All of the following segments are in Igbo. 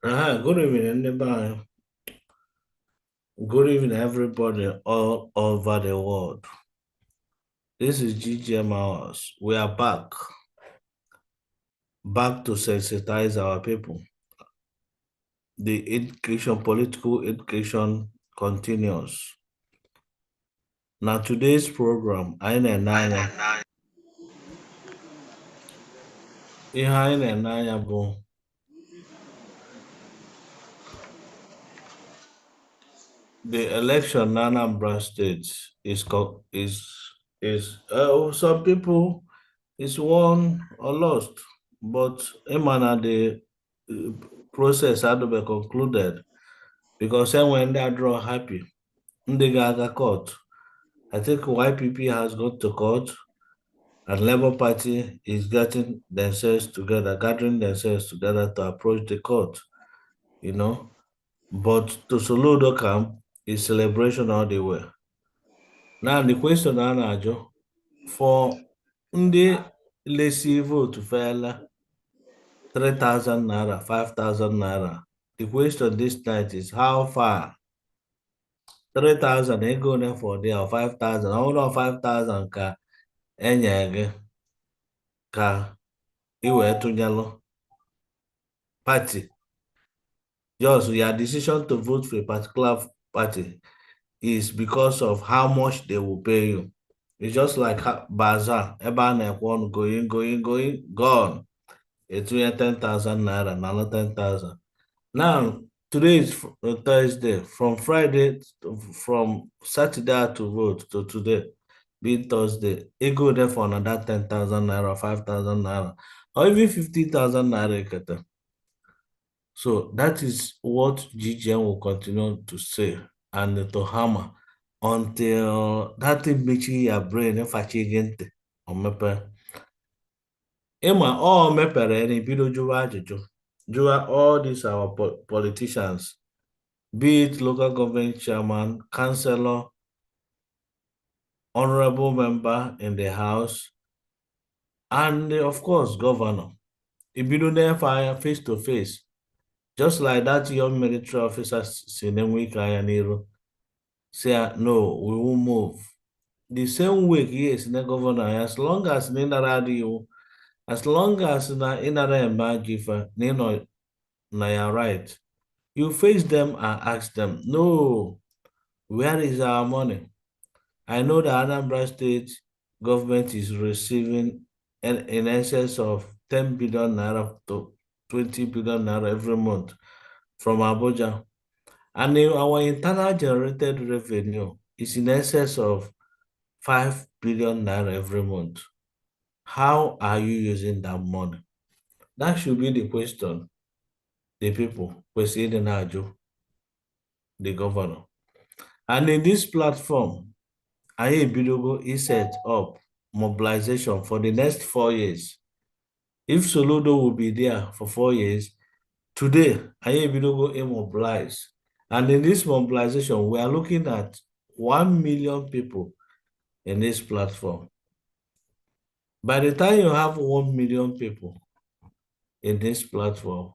Good evening, everybody. Good evening, everybody all over the world. This is GGM Hours. We are back to sensitize our people. The education, political education continues. Now, today's program, ihe anyị na-ene anya bụ the election in Anambra State some people is won or lost, but Emana the process had to be concluded because then when they draw happy, they got court. I think YPP has gone to court and Labour Party is gathering themselves together to approach the court, you know. But to Soludo camp is celebration all the way. Now the question I ask for ndị lesi vote fela 3,000 naira, 5,000 naira. The question this night is how far 3,000 ego ne for there or 5,000. I want 5,000 ka enye gị ka ị wee tụnyelụ party. Just your decision to vote for a particular party is because of how much they will pay you. It's just like bazaar. Ebe a na-ekwe going, gone. It's 10,000 naira, another 10,000. Now, today is Thursday. From Saturday to vote to today, being Thursday, it go there for another 10,000 naira, 5,000 naira, or even 50,000 naira. So that is what GGN will continue to say and to hammer until that thing makes your brain if I again on mepe. Emma all mepere and bido jụwa ajụjụ jụwa all these our politicians, be it local government chairman, councillor, honorable member in the house, and of course governor. Ibido there fire face to face, just like that young military officer Sinenwe Kayaniro say no, we will move. The same way yes, the governor, as long as Nina you, as long as na inara emajifa, Nino na you're right. You face them and ask them, no, where is our money? I know the Anambra State government is receiving in excess of 10 billion naira to 20 billion naira every month from Abuja. And our internal generated revenue is in excess of 5 billion naira every month. How are you using that money? That should be the question the people President Ajo, the governor. And in this platform, Aye Bidogo is set up mobilization for the next 4 years. If Soludo will be there for 4 years, today Aye Bidogo immobilized. And in this mobilization, we are looking at 1 million people in this platform. By the time you have 1 million people in this platform,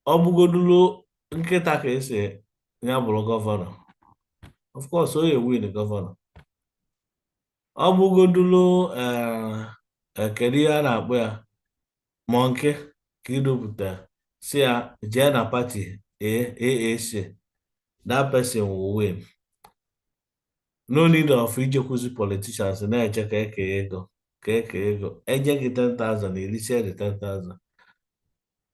Obugodulo nketa ka ese ya bụrụ governor. Of course, onye win the governor. Obugodulo kedu ihe a na-akpọ ya ma nke ka idopụta si ya jee na party AAC, that person will win. No need of ijekwuzi politicians na-eche ka eke ego enye gị 10,000 elisie the 10,000.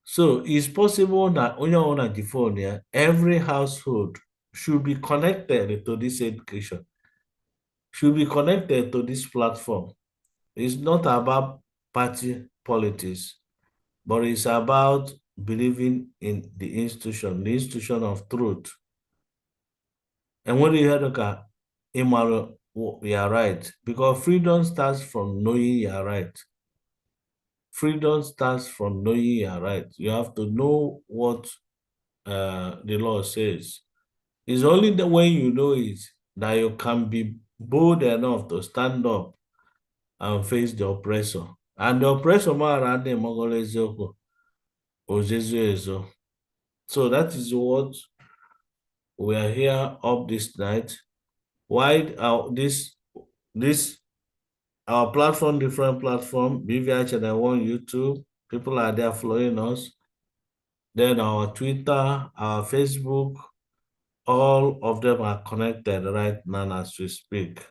So it's possible that onye ọbụla ji phone ya, every household should be connected to this education, should be connected to this platform. It's not about party politics, but it's about believing in the institution of truth. And when you hear the Imaro, you are right, because freedom starts from knowing you are right. Freedom starts from knowing you are right. You have to know what the law says. It's only the way you know it that you can be bold enough to stand up and face the oppressor. And the oppressor around them Ozezu Ezo. So that is what we are here up this night. Why this our platform, different platform, BVI Channel 1, YouTube, people are there following us. Then our Twitter, our Facebook, all of them are connected right now as we speak.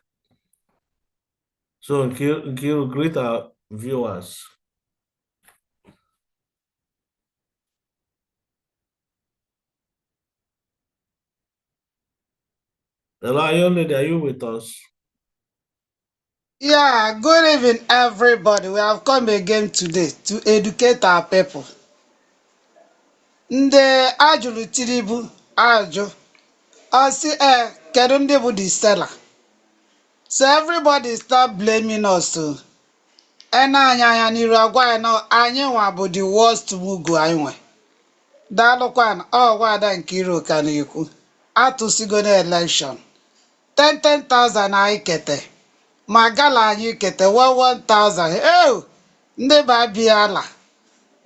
So Nkiru, greet our viewers. Hello, are you with us? Yeah, good evening, everybody. We have come again today to educate our people. Ndị ajụrụ Tinubu ajụ, ọ sị kedu ndị bụ the seller? So everybody start blaming us o. Na-anya anya n'iru agwa anyị na anyị nwa bụ the worst mugu anyị nwe. Daalụkwanụ, ọgwa Ada Nkiru ka na-ekwu. Atụsigo na election. 10,000 anyị kete. Ma gala anyị kete 1,000. Ndị ba biala.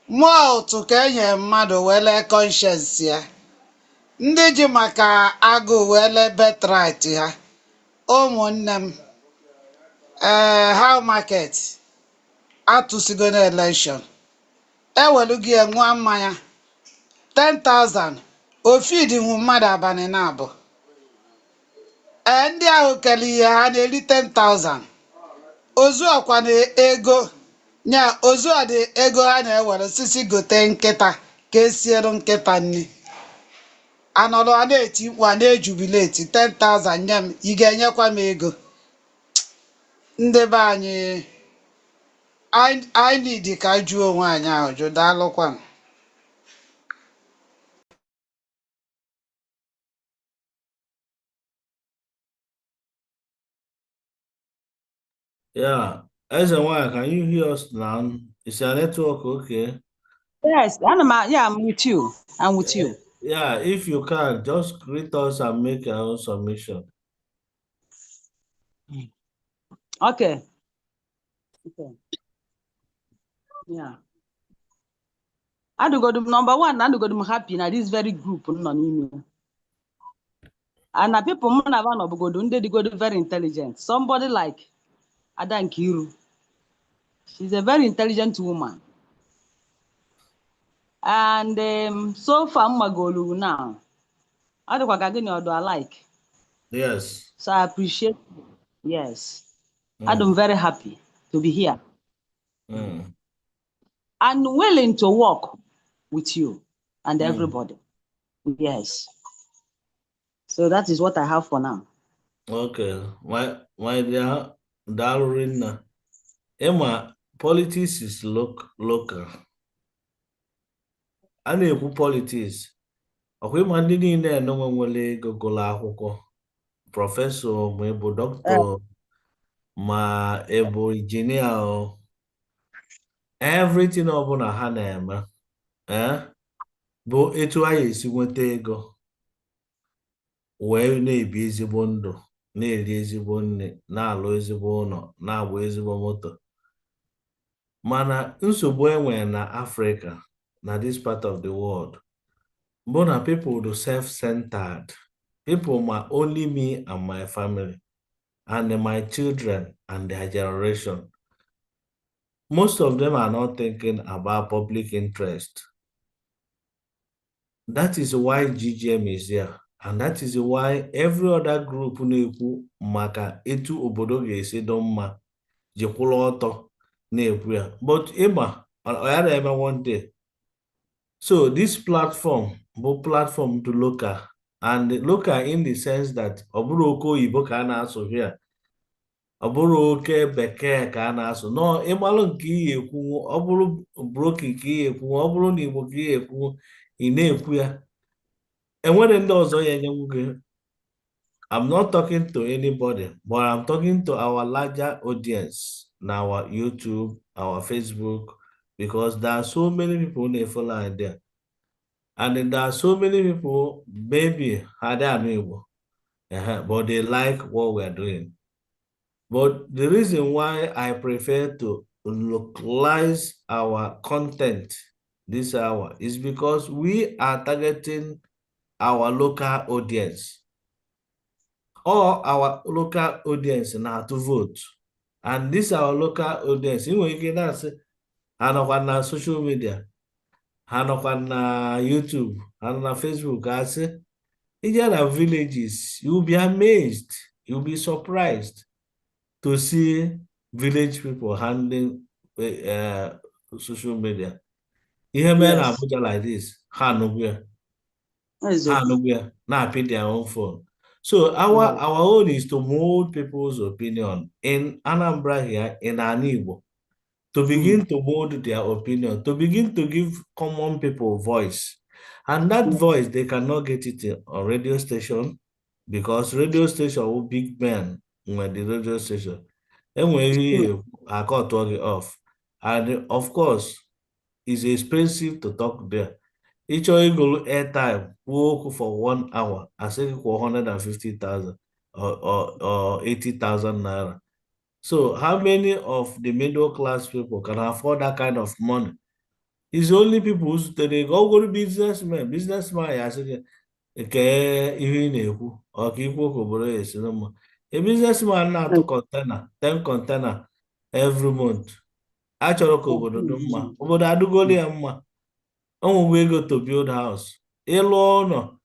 Mmụọ otu ka enye mmadụ wee lee conscience ya. Ndị ji maka agụụ wee lee birthright ha. Ụmụnne m, how market atụsigo na election. Ewelugo ya nwa mmanya 10,000 ofidinwu mmadụ abalị na abụọ. Ndị ahụ kele ihe ha na-eri 10,000. Ozu ọkwa na ego nya ozu ọ dị ego ha na-ewere sisi gote nkịta ka esielu nkịta nri. Anọrọ a na-eti mkpu a na-ejubileti 10,000 nye m, ị ga-enyekwa m ego? Ndị be anyị need ka jụọ onwe anyị ajụ. Daalụkwa m. Yeah, Ezenwaya, can you hear us now? Is your network okay? Yes, I'm with you. I'm with you. Yeah, if you can, just greet us and make your own submission. Okay. Yeah. I do go to number one, I do go to happy now this very group no. And the people they go to very intelligent. Somebody like Ada Nkiru. She's a very intelligent woman. And so far Magolu now. I do I like. Yes. So I appreciate. Yes. I'm very happy to be here. And willing to work with you and everybody. Yes. So that is what I have for now. Okay. My dear Darurina, Emma, politics is local. A na-ekwu politics. Ọkwa ịma ndị niile enonwe nwere ego gụrụ akwụkwọ, prọfesọ ma ịbụ dọkịta ma ịbụ injinia, everything ọbụla ha na-eme bụ etu ha esi nweta ego wee na-ebi ezigbo ndụ, na-eri ezigbo nri, na-alụ ezigbo ụlọ, na-agba ezigbo moto. Mana nsogbu enwere na Africa, na this part of the world, bụ na people do self-centered. People ma only me and my family and my children and their generation. Most of them are not thinking about public interest. That is why GGM is here. And that is why every other group na-ekwu maka etu obodo ga-esi dị mma jikwụrụ ọtọ na-ekwu ya. But ịma ọ ya na-eme one day. So this platform bụ platform to local, and local in the sense that ọ bụrụ oke oyibo ka a na-asụ here, ọ bụrụ oke bekee ka a na-asụ. No, ịmalụ nke ihe ekwu, ọ bụrụ broken ka ihe ekwu, ọ bụrụ na Igbo ka ihe ekwu, ị na-ekwu ya. Enwere ndị ọzọ ya enyenwu gị. I'm not talking to anybody, but I'm talking to our larger audience, now our YouTube, our Facebook, because there are so many people who follow there. And there are so many people, maybe, but they like what we're doing. But the reason why I prefer to localize our content this hour is because we are targeting our local audience. All our local audience now to vote. And this our local audience. You can that's on social media, on YouTube, and on Facebook. I say, in other villages, you'll be amazed, you'll be surprised to see village people handling social media. Ihe mere na Yes. Abuja like this, ha Eziokwu. now pay their own phone. So our own is to mold people's opinion in Anambra here in Anigbo, to begin to mold their opinion, to begin to give common people voice. And that voice, they cannot get it on radio station because radio station will big men when the radio station. And when I got talking off. And of course, it's expensive to talk there. Each go airtime work for 1 hour. I say for 150,000 or 80,000 naira. So how many of the middle class people can afford that kind of money? It's only people who they go to businessmen. Businessman, I say, okay, even if or keep work. A businessman now to container, 10 container every month. Achọrọ ka obodo dị mma, obodo adịgolo ya mma, onwegwe ego to build house, ịlụ ụlọ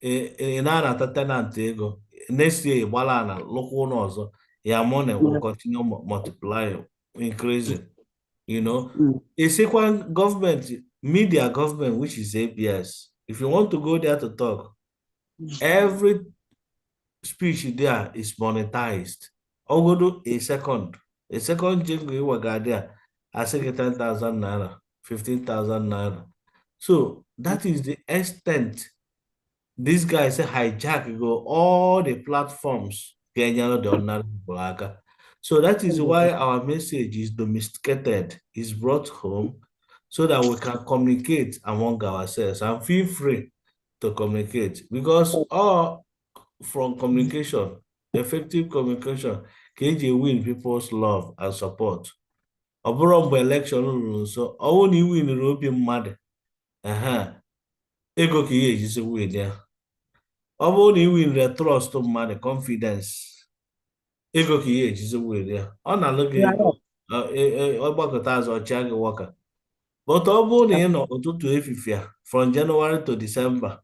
ị na-anata tenant ego, next year ịgbala ala lụkwa ụlọ ọzọ, ya money will continue multiplying, increasing, you know. A second government, media government, which is ABS, if you want to go there to talk, every speech there is monetized. Ogodo a second jingle you were there, I say 10,000 naira, 15,000 naira. So that is the extent this guy say hijack go all the platforms Kenya the ordinary people aka. So that is why our message is domesticated, is brought home so that we can communicate among ourselves and feel free to communicate because all from communication, effective communication, ka eji win people's love and support. Ọ bụrụ mgbe election ruru nso, ọwụ na iwinere obi mmadụ, ego ka ihe ejizi win ya. Ọ bụrụ na iwinere trust mmadụ, confidence, ego ka ihe ejizi win ya. Ọ na-alụ gị ọgbakọta azụ ọchịa gị wọka. But ọ bụrụ na ị nọ ụtụtụ efifia from January to December,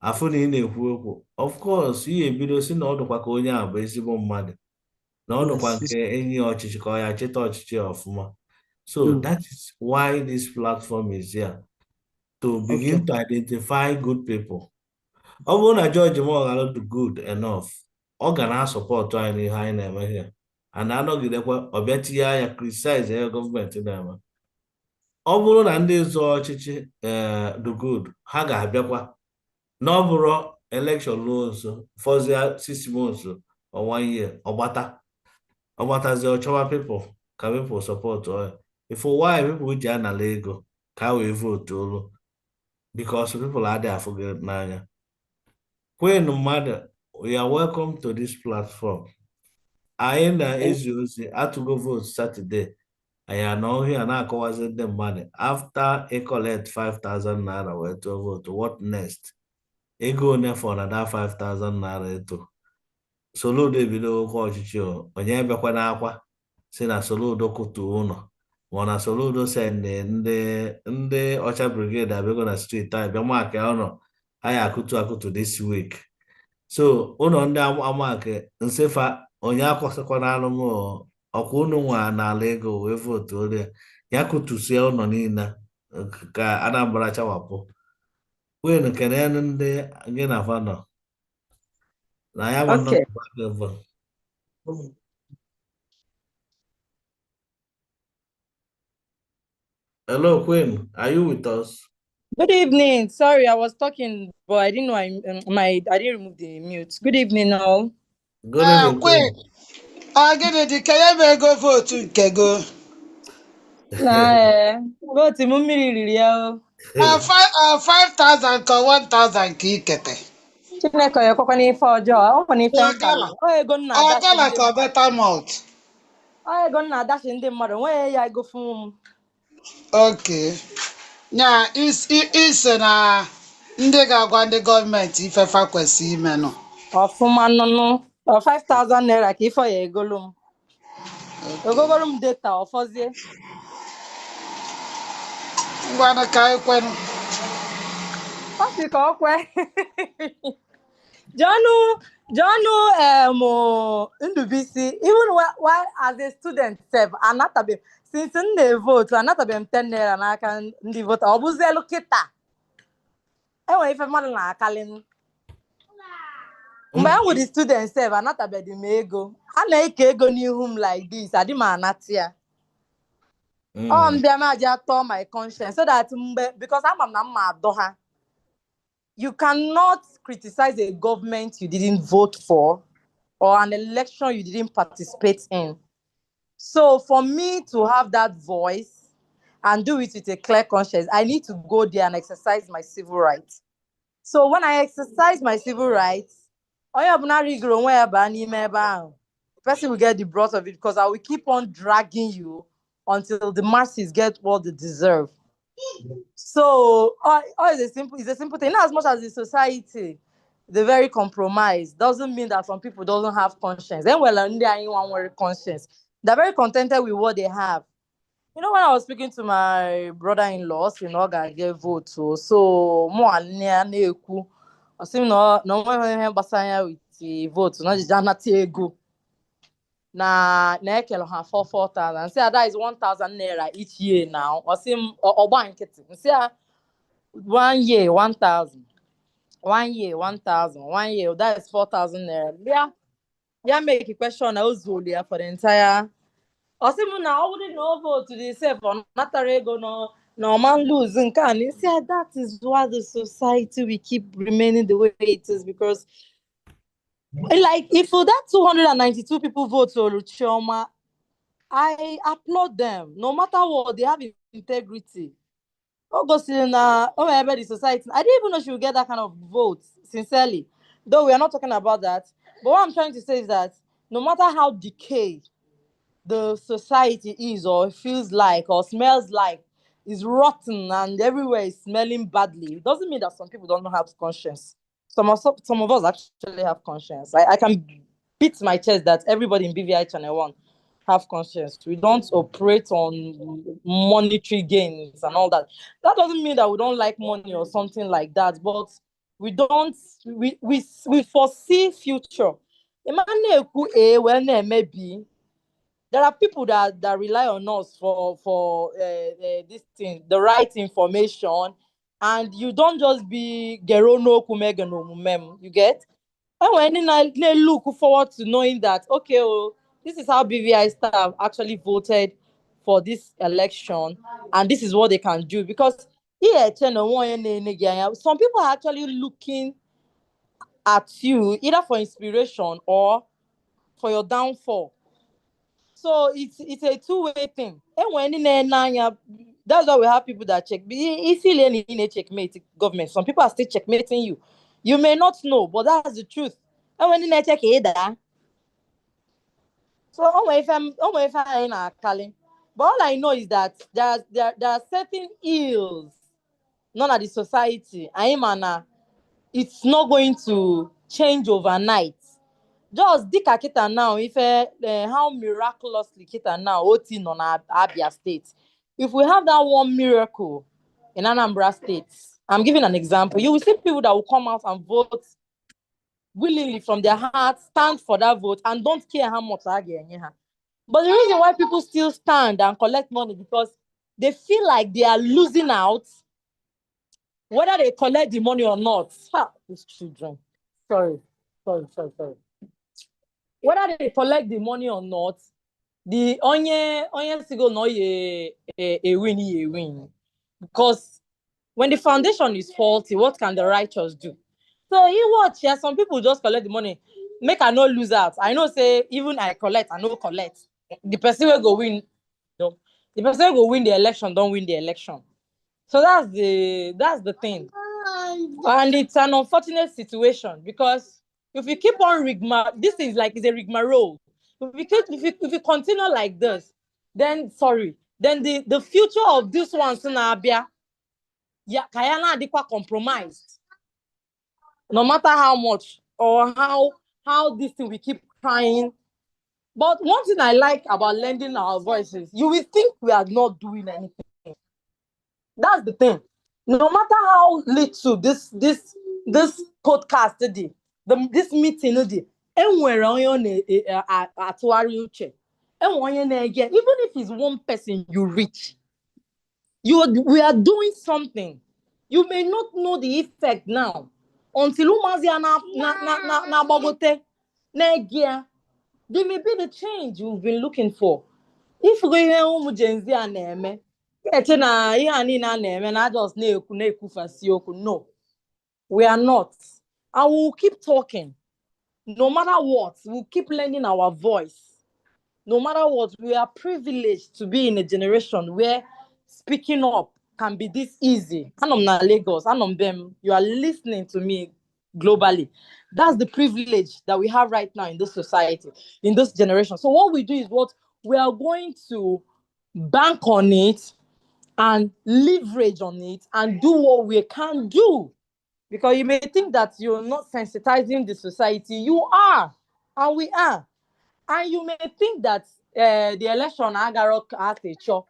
afụ na ị na-ekwu okwu, of course ihe ebido si na ọdụkwa ka onye a bụ ezigbo mmadụ, na ọdụkwa nke enyi ọchịchị ka ọ ya chịta ọchịchị ọfụma. So that is why this platform is here, to begin to identify good people. Ọ bụrụ na George Moghalu do good enough, ọ ga na-asọpọtụ anyị n'ihe anyị na-eme here, and anọgidekwa ọbịa tinye anya criticize ya gọọmenti na-eme. Ọ bụrụ na ndị zọ ọchịchị do good, ha ga-abịakwa na ọ bụrụ election ruo nso fọzie 6 months or 1 year, ọgbatazi ọchọwa people ka people support oil. If why people ji anala ego ka wee vote olu because people adịghị afụ gị n'anya. Kwenu mmadụ, you are welcome to this platform. Anyị na-ezi ozi atụgo vote Saturday, anyị anọ ọhịa na-akọwazi ndị mmadụ after ị collect 5,000 naira wee tụọ vote, what next? Ego one for na that 5,000 naira eto. Soludo ebido okwu ọchịchị, onye ebekwa n'akwa si na Soludo kụtu ụlọ, ma na Soludo send ndị ọcha brigade abịago na street anyị bịa maka ụlọ anyị akụtu this week. So ụlọ ndị amake nsefa onye akwụsịkwana alụm ọkwa unu nwa n'ala ego wee votu ole ya kụtusie ụlọ niile ka Anambra chawapụ. Wenu kenenu ndị gị na fanọ na ya bụ nnọọ. Hello, Queen. Are you with us? Good evening. Sorry, I was talking, but I didn't know I didn't remove the mute. Good evening, all. Good evening, Queen. Agịdị ka ya bụ ego votu nke go. Vote m mmiri riri ya. 5,000 ka 1,000 ka ikete. Chineke ya kwakwa n'ife ọjọọ, ọ kwa n'ife nkala. Ọ ego nna adashi. Ọgala ka better malt. Ọ ego nna adashi ndị mmadụ, nwee ya ego fún m. Okay. nya ise na ndị ga-agwa ndị gọọmenti ifefa kwesịrị ime nọ. Ọfụma nụnụ. 5,000 naira ka ife ya egolu m. Ogogoro m data ọfọzie. Ngwanụ ka anyị kwenụ. Ọ sị ka ọ kwe. Jọnụ Ndubisi, even while as a student sef, anatabeghị since m na-evotu, anatabeghị m 10 naira n'aka ndị vota. Ọ bụzielu kịta. Enwere ife mmadụ na-akali m. Mgbe m wụ the student sef, anatabeghị m ego. A na-eke ego n'ihu m like this, adị m anata ya. Ọ mbịa m aja tọọ my conscience so that because ama m na m ma adọ ha. You cannot criticize a government you didn't vote for or an election you didn't participate in. So for me to have that voice and do it with a clear conscience, I need to go there and exercise my civil rights. So when I exercise my civil rights, the person will get the brunt of it because I will keep on dragging you until the masses get what they deserve. So it's a simple thing. Not as much as the society, they're very compromised. Doesn't mean that some people don't have conscience. Then anyone with conscience. They're very contented with what they have. You know, when I was speaking to my brother-in-law, I gave vote to. So more I see no with the vote, not just go. Na ekele ha 4,000. Say that is 1,000 naira each year now. Or say say 1 year 1,000. 1 year 1,000. 1 year that is 4,000 naira. Yeah, make a question for the entire. Or say na I wouldn't know vote to the self or not no man lose and can. You see that is why the society will keep remaining the way it is because. Like if for that 292 people vote for Chioma, I applaud them. No matter what, they have integrity. Augustina, the society. I didn't even know she would get that kind of vote, sincerely. Though we are not talking about that. But what I'm trying to say is that no matter how decayed the society is or feels like or smells like, is rotten and everywhere is smelling badly, it doesn't mean that some people don't have conscience. Some of us actually have conscience. I can beat my chest that everybody in BVI Channel 1 have conscience. We don't operate on monetary gains and all that. That doesn't mean that we don't like money or something like that, but we foresee future. Maybe there are people that rely on us for this thing, the right information, and you don't just be gerono kumegano, you get. And when they look forward to knowing that, okay, this is how BVI staff actually voted for this election, and this is what they can do. Because some people are actually looking at you either for inspiration or for your downfall. So it's a two-way thing. And when that's why we have people that check. If you learn in checkmate government, some people are still checkmating you. You may not know, but that's the truth. And when they check it, so if I'm calling, but all I know is that there are certain ills, none of the society. It's not going to change overnight. Just dika kita now, if how miraculously kita now oti on Abia State. If we have that one miracle in Anambra State, I'm giving an example. You will see people that will come out and vote willingly from their hearts, stand for that vote, and don't care how much I get. But the reason why people still stand and collect money because they feel like they are losing out, whether they collect the money or not. These children. Sorry. Whether they collect the money or not, the onye sigo no a win. Because when the foundation is faulty, what can the righteous do? So you watch, yeah, some people just collect the money. Make I no lose out. I know say even I collect, I no collect. The person will go win. No. The person will go win the election, don't win the election. So that's the thing. And it's an unfortunate situation because if you keep on this is like it's a rigmarole. If you continue like this, then the future of this one's in Abia Kayana adikwa compromised. No matter how much or how this thing we keep crying. But one thing I like about lending our voices, you will think we are not doing anything. That's the thing. No matter how little this podcast today, this meeting today, enwere onye atụgharị uche. Enwere onye na-ege. Even if it's one person you reach, we are doing something. You may not know the effect now until ụmụazị na agbagote na-ege. They may be the change you've been looking for. If we hear ụmụ Gen Z a na-eme, eche na ihe a niile a na-eme na just na-ekwufasi okwu. No, we are not. And we'll keep talking. No matter what, we'll keep lending our voice. No matter what, we are privileged to be in a generation where speaking up can be this easy. Anom na Lagos, anom them. You are listening to me globally. That's the privilege that we have right now in this society, in this generation. So what we do is what we are going to bank on it and leverage on it and do what we can do. Because you may think that you're not sensitizing the society. You are, and we are. And you may think that the election Agarok Atecho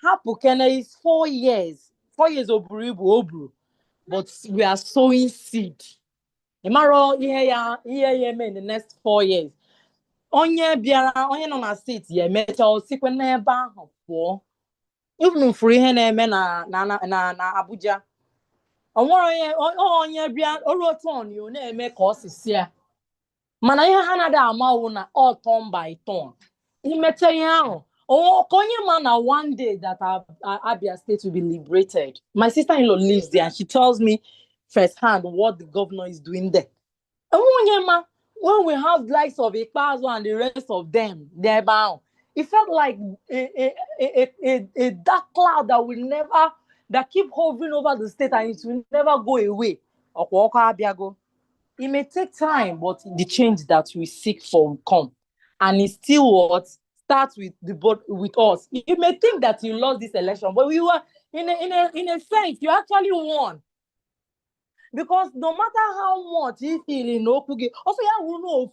Hapukene is 4 years. 4 years obru. But we are sowing seed. Imaro ihe in the next 4 years. Onye biara, onye no na seat ye mecha osikwe na ebe ahụ pụọ. Even for ihe na-eme na Abuja. Onye bịa oroton yo na-eme ka osisi ya. Mana ihe ha na-ada amawu na all turn by turn. Imecha ihe ahụ. Konye man na one day that Abia State will be liberated. My sister-in-law lives there and she tells me firsthand what the governor is doing there. And when we have likes of Ikpazo and the rest of them there bound, it felt like a dark cloud that keep hovering over the state and it will never go away. It may take time, but the change that we seek for will come. And it still starts with us. You may think that you lost this election, but we were in a sense, you actually won. Because no matter how much you feel in Okuge, also you know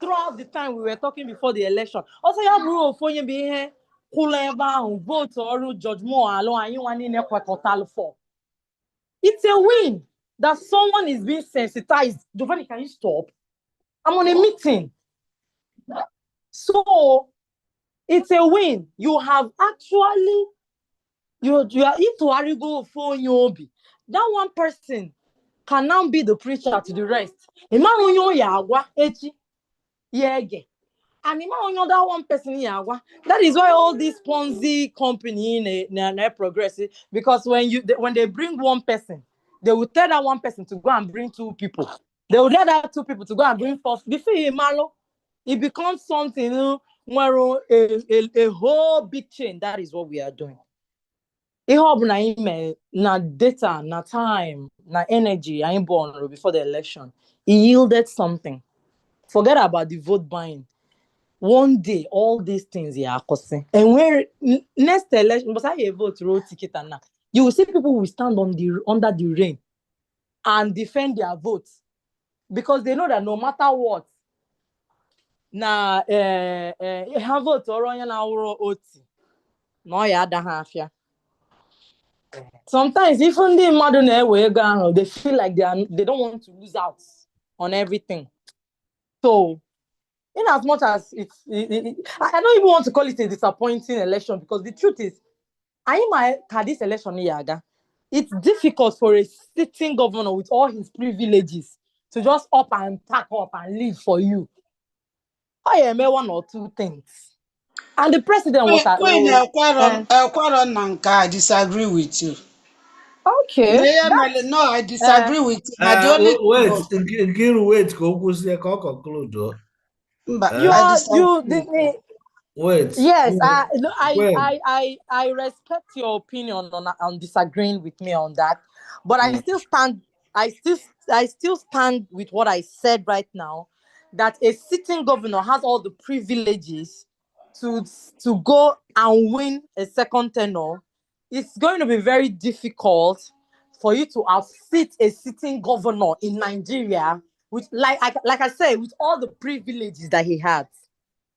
throughout the time we were talking before the election. Also you know be here, vote or Judge Moore alone and you want in for. It's a win that someone is being sensitized. Giovanni, can you stop? I'm on a meeting. So it's a win. You have actually you are into Arigo for Yobi. That one person can now be the preacher to the rest. And that one person that is why all these Ponzi company in progress. Because when they bring one person, they will tell that one person to go and bring 2 people. They will tell that 2 people to go and bring 4. Before it becomes something a whole big chain. That is what we are doing. Na data, na time, na energy, I ain't born before the election. It yielded something. Forget about the vote buying. One day, all these things are costing. And where next election, but I vote road ticket and now you will see people will stand under the rain and defend their votes because they know that no matter what, na have vote or on your oti, no ya da half. Sometimes even the modern they feel like they don't want to lose out on everything. So in as much as I don't even want to call it a disappointing election because the truth is, this election it's difficult for a sitting governor with all his privileges to just up and pack up and leave for you. I am 1 or 2 things. And the president was at I disagree with you. okay. No, I disagree with you. Wait, conclude. Wait. Yes, I respect your opinion on disagreeing with me on that, but I still stand. I still stand with what I said right now, that a sitting governor has all the privileges to go and win a second tenure it's going to be very difficult for you to outfit a sitting governor in Nigeria with, like I said, with all the privileges that he had.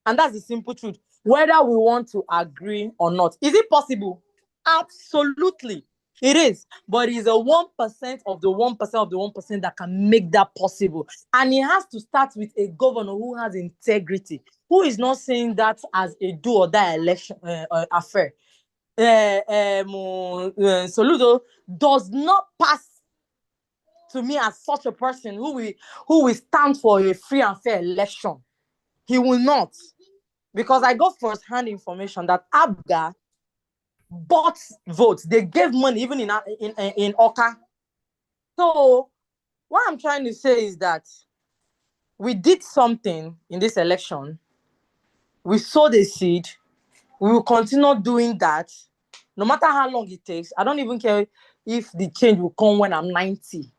And that's the simple truth. Whether we want to agree or not. Is it possible? Absolutely. It is. But it's a 1% of the 1% of the 1% that can make that possible. And it has to start with a governor who has integrity, who is not saying that as a do or die election affair. Soludo does not pass to me as such a person who will stand for a free and fair election. He will not. Because I got first-hand information that Abga bought votes. They gave money even in Oka. So what I'm trying to say is that we did something in this election. We sowed a seed. We will continue doing that, no matter how long it takes. I don't even care if the change will come when I'm 90.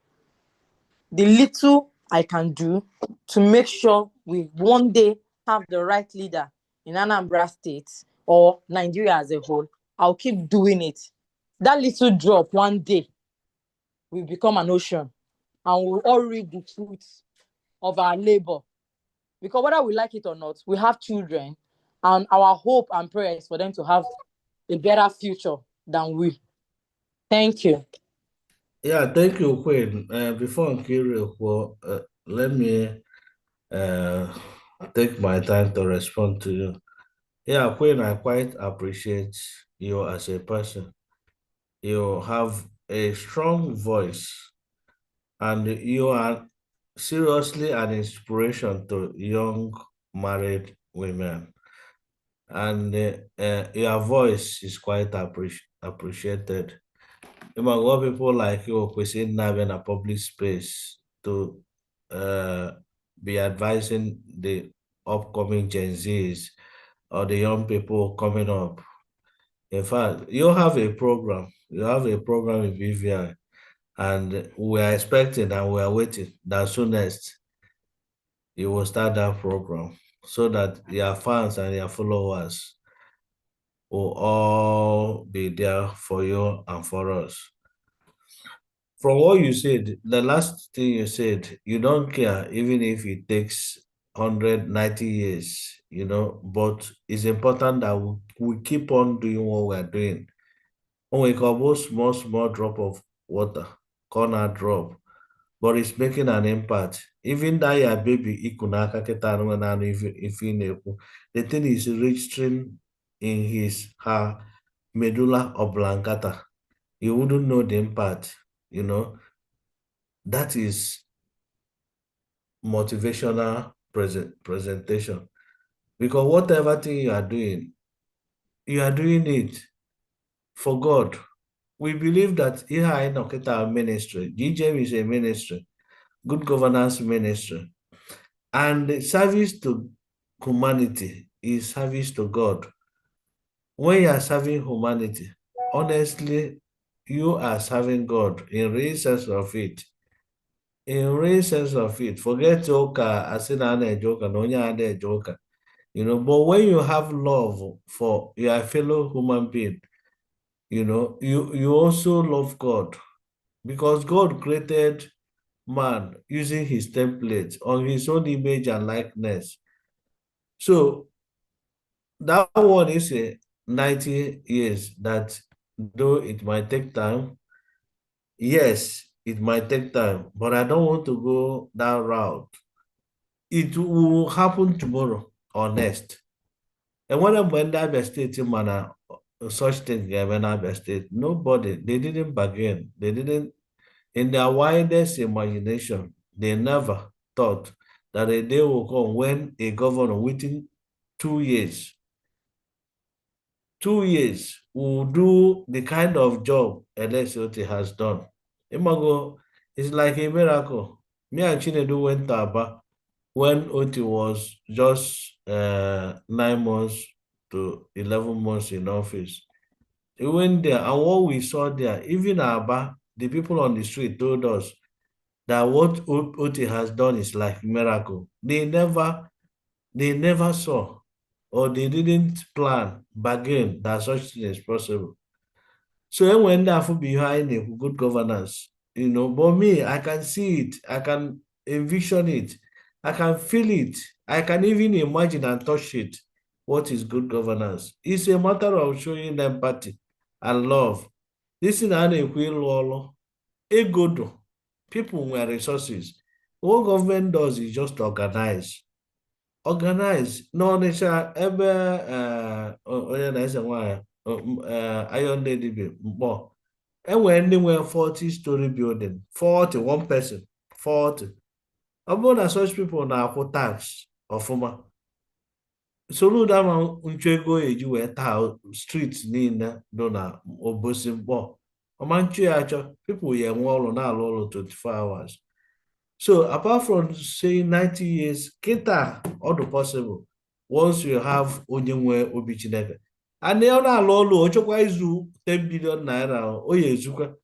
The little I can do to make sure we one day have the right leader in Anambra State or Nigeria as a whole, I'll keep doing it. That little drop one day will become an ocean, and we'll all reap the fruits of our labor. Because whether we like it or not, we have children, and our hope and prayer is for them to have a better future than we. Thank you. Yeah, thank you, Queen. Before Nkiri, let me take my time to respond to you. Yeah, Queen, I quite appreciate you as a person. You have a strong voice, and you are seriously an inspiration to young married women. And your voice is quite appreciated. What people like you within in a public space to uh, be advising the upcoming Gen Zs or the young people coming up. In fact, you have a program. You have a program in BVI, and we are expecting and we are waiting that soonest you will start that program so that your fans and your followers will all be there for you and for us. From what you said, the last thing you said, you don't care even if it takes 190 years, but it's important that we keep on doing what we're doing. When we call small drop of water, corner drop, but it's making an impact. Even that your baby, the thing is registering in her medulla oblongata. You wouldn't know the impact, that is motivational presentation. Because whatever thing you are doing it for God. We believe that here in Okita ministry, GJM is a ministry, good governance ministry, and service to humanity is service to God. When you are serving humanity, honestly, you are serving God in real sense of it. In real sense of it, forget joker, asina joker, no joker. But when you have love for your fellow human being, you also love God because God created man using his template on his own image and likeness. So that one is a 90 years that though it might take time, yes, it might take time, but I don't want to go that route. It will happen tomorrow or next. And when I'm in that state, man, such thing in that state, nobody, they didn't bargain. They didn't, in their widest imagination, they never thought that a day will come when a governor within 2 years, 2 years will do the kind of job LSOT has done. Imago, it's like a miracle. Me and Chinedu went to Aba when Oti was just 9 months to 11 months in office. We went there, and what we saw there, even Aba, the people on the street told us that what Oti has done is like miracle. They never saw, or they didn't plan, bargain that such thing is possible. So when they behind it, good governance, but me, I can see it, I can envision it, I can feel it, I can even imagine and touch it. What is good governance? It's a matter of showing empathy and love. This is an equal egodo. People with resources. What government does is just organize. Organize. No, ebe onye na-ese nwanyị Iron Lady mkpọ. Enwere ndị nwere 40-story building, 40, one person, 40. Ọ bụrụ na such people na-akwụ tax ọfụma, Soludo ama nchụ ego eji wee taa street niile nọ na Obosi mkpọ. Ọma nchụ ya achọ, people ya enwe ọrụ na-alụ ọrụ 24 hours. So apart from saying 90 years, kita all the possible once you have onye nwe obi Chineke. And ọ na-alụ ọrụ ochekwa izu 10 billion naira o ya ezukwa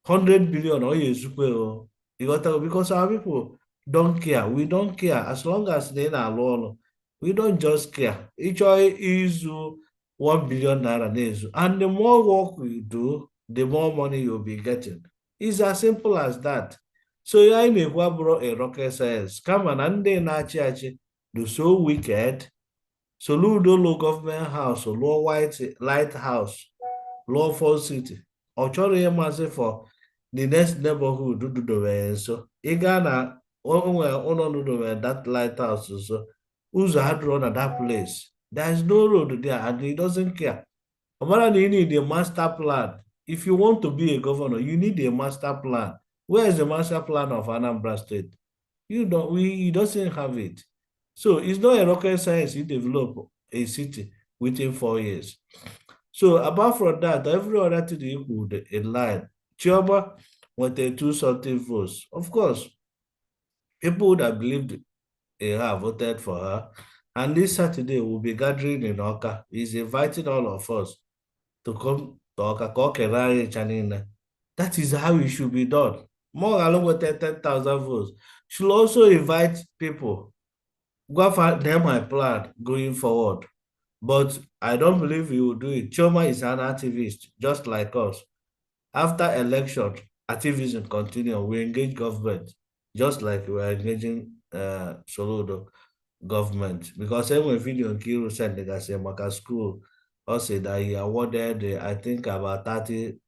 100 billion o ya ezukwa o. You got to, because our people don't care. We don't care as long as they na-alụ ọrụ. We don't just care. Each izu 1 billion naira na-ezu. And the more work you do, the more money you'll be getting. It's as simple as that. So ya na-ekwu abụrụ a rocket science kama na ndị na-achị achị do so wicked. Soludo lụọ government house, lụọ white lighthouse, lụọ Fall City. Ọ chọrọ ịmasị for the next neighborhood dudobe nso. Ị gaa na onwe ụlọ dudobe that lighthouse nso. Ụzọ adịrọ na that place. There is no road there and he doesn't care. Omara you need a master plan. If you want to be a governor, you need a master plan. Where is the master plan of Anambra State? He doesn't have it. So it's not a rocket science you develop a city within 4 years. So apart from that, every other thing equal in line. Chioma wanted 2 something votes. Of course, people that believed in her voted for her. And this Saturday we'll be gathering in Oka. He's inviting all of us to come to Oka. That is how it should be done. More along with 10,000 votes. Should also invite people. Go for them my plan going forward. But I don't believe he will do it. Choma is an activist, just like us. After election, activism continue. We engage government, just like we are engaging Soludo government. Because every video Kiru sent the say Maka school also that he awarded, I think, about 30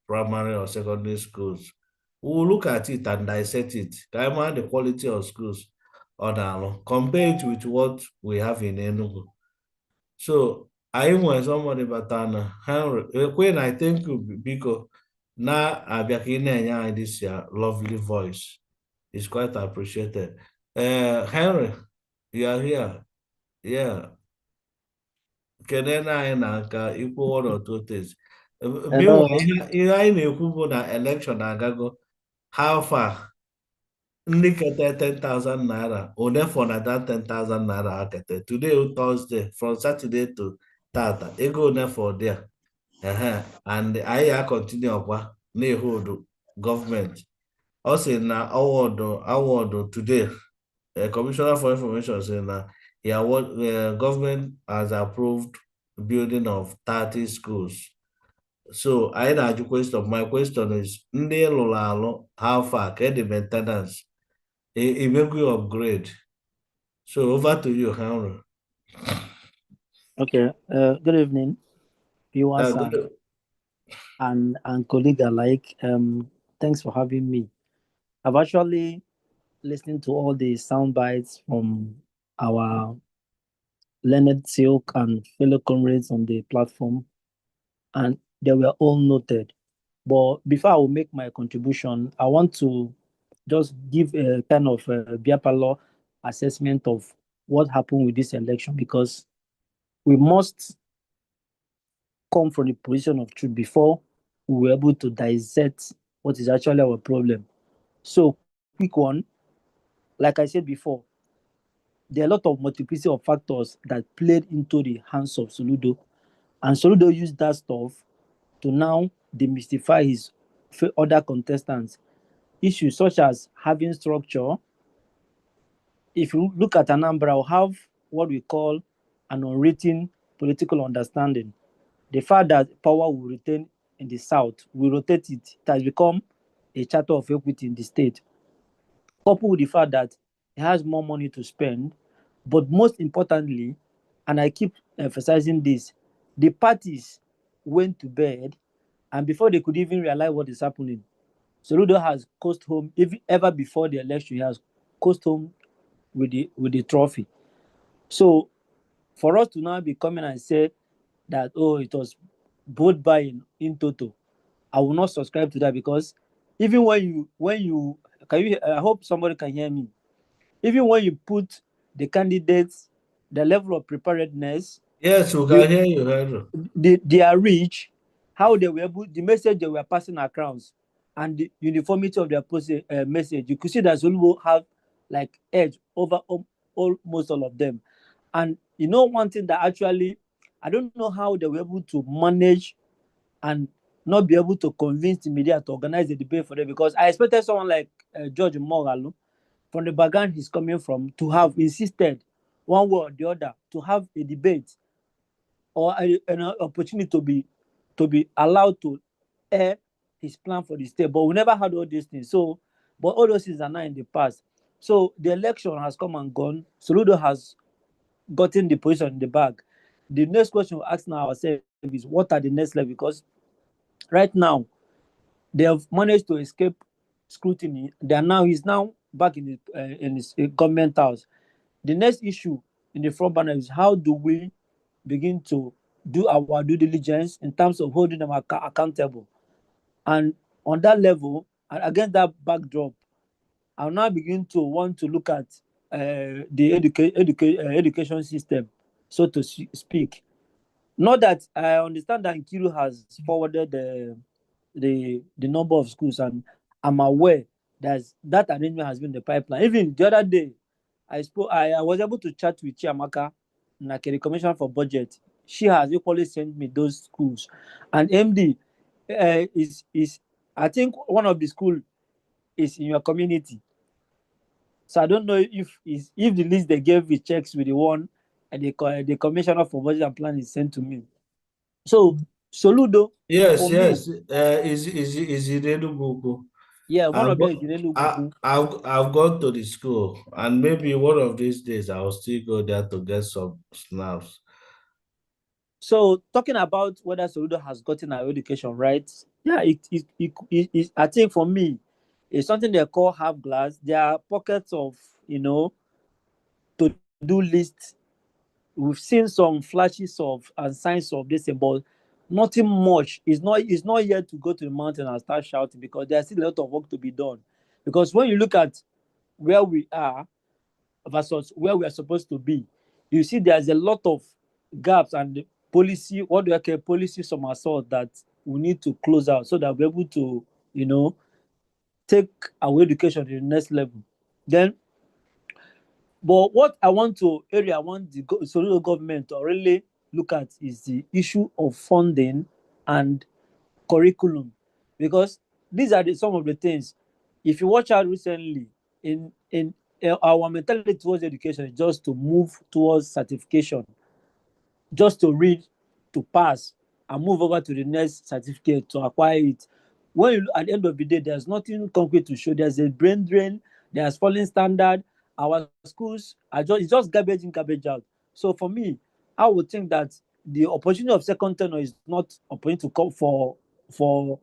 primary or secondary schools. We will look at it and dissect it. The quality of schools on our compare it with what we have in Enugu. So I want somebody batana Henry when I thank you because now Abiakine this lovely voice. It's quite appreciated. Henry, you are here. Yeah. Kedena anyị na-aka ikwu one or two things. Meanwhile, ihe anyị na-ekwu bụ na election agago. How far? Ndị kete 10,000 naira. One for na that 10,000 naira akete. Today, Thursday, from Saturday to Tata. Ego one for there. And anyị continue ọkwa na-ehold government. Also na award today. Commissioner for Information said that government has approved building of 30 schools. So I had a question. My question is, how far can the maintenance? It make you upgrade. So over to you, Henry. Okay. Good evening, viewers and colleague alike. Thanks for having me. I've actually listened to all the sound bites from our Leonard Silk and fellow comrades on the platform, and they were all noted. But before I will make my contribution, I want to just give a kind of Biapalo assessment of what happened with this election, because we must come from the position of truth before we were able to dissect what is actually our problem. So, quick one, like I said before, there are a lot of multiplicity of factors that played into the hands of Soludo, and Soludo used that stuff to now demystify his other contestants. Issues such as having structure. If you look at Anambra, we'll have what we call an unwritten political understanding. The fact that power will retain in the south. We rotate it. It has become a charter of equity in the state. Coupled with the fact that he has more money to spend, but most importantly, and I keep emphasizing this, the parties went to bed, and before they could even realize what is happening, Soludo has coast home, if ever before the election, he has coast home with the trophy. So for us to now be coming and say that, oh, it was both buying in total, I will not subscribe to that, because even when you can you I hope somebody can hear me. Even when you put the candidates, the level of preparedness, Yes, we they, can hear you, Pedro. they are rich, how they were able, the message they were passing across, and the uniformity of their message, you could see that Zulu have like edge over almost all of them. And you know, one thing that actually, I don't know how they were able to manage and not be able to convince the media to organize the debate for them, because I expected someone like George Moralo, from the background he's coming from, to have insisted one way or the other to have a debate or an opportunity to be allowed to air his plan for the state. But we never had all these things. So, but all those things are now in the past. So the election has come and gone. Soludo has gotten the position in the bag. The next question we're asking ourselves is, what are the next level? Because right now they have managed to escape scrutiny. He's now back in his government house. The next issue in the front burner is, how do we begin to do our due diligence in terms of holding them accountable? And on that level, and against that backdrop, I'll now begin to want to look at the education system, so to speak. Not that I understand that Nkiru has forwarded the number of schools, and I'm aware that arrangement has been in the pipeline. Even the other day, I was able to chat with Chiamaka, like the Commissioner for Budget. She has equally sent me those schools, and MD is I think one of the school is in your community. So I don't know if the list they gave with checks with the one and the Commissioner for Budget and Plan is sent to me. So Soludo, Yes, for me, yes. Is it Enugu? yeah, one I've of them got, is in Enugu. I've gone to the school, and maybe one of these days I'll still go there to get some snaps. So talking about whether Soludo has gotten our education right, yeah, I think for me, it's something they call half glass. There are pockets of, to do lists. We've seen some flashes of and signs of this, but nothing much. It's not yet to go to the mountain and start shouting, because there's still a lot of work to be done. Because when you look at where we are versus where we are supposed to be, you see there's a lot of gaps and policy, what do I call policy somersault, that we need to close out, so that we're able to, take our education to the next level. Then, but what I want the Soludo government to really look at is the issue of funding and curriculum, because these are some of the things. If you watch out recently, in our mentality towards education is just to move towards certification, just to read, to pass, and move over to the next certificate to acquire it. When you, at the end of the day, there's nothing concrete to show. There's a brain drain, there's falling standard. Our schools are just garbage in, garbage out. So for me, I would think that the opportunity of second tenure is not opportunity to call for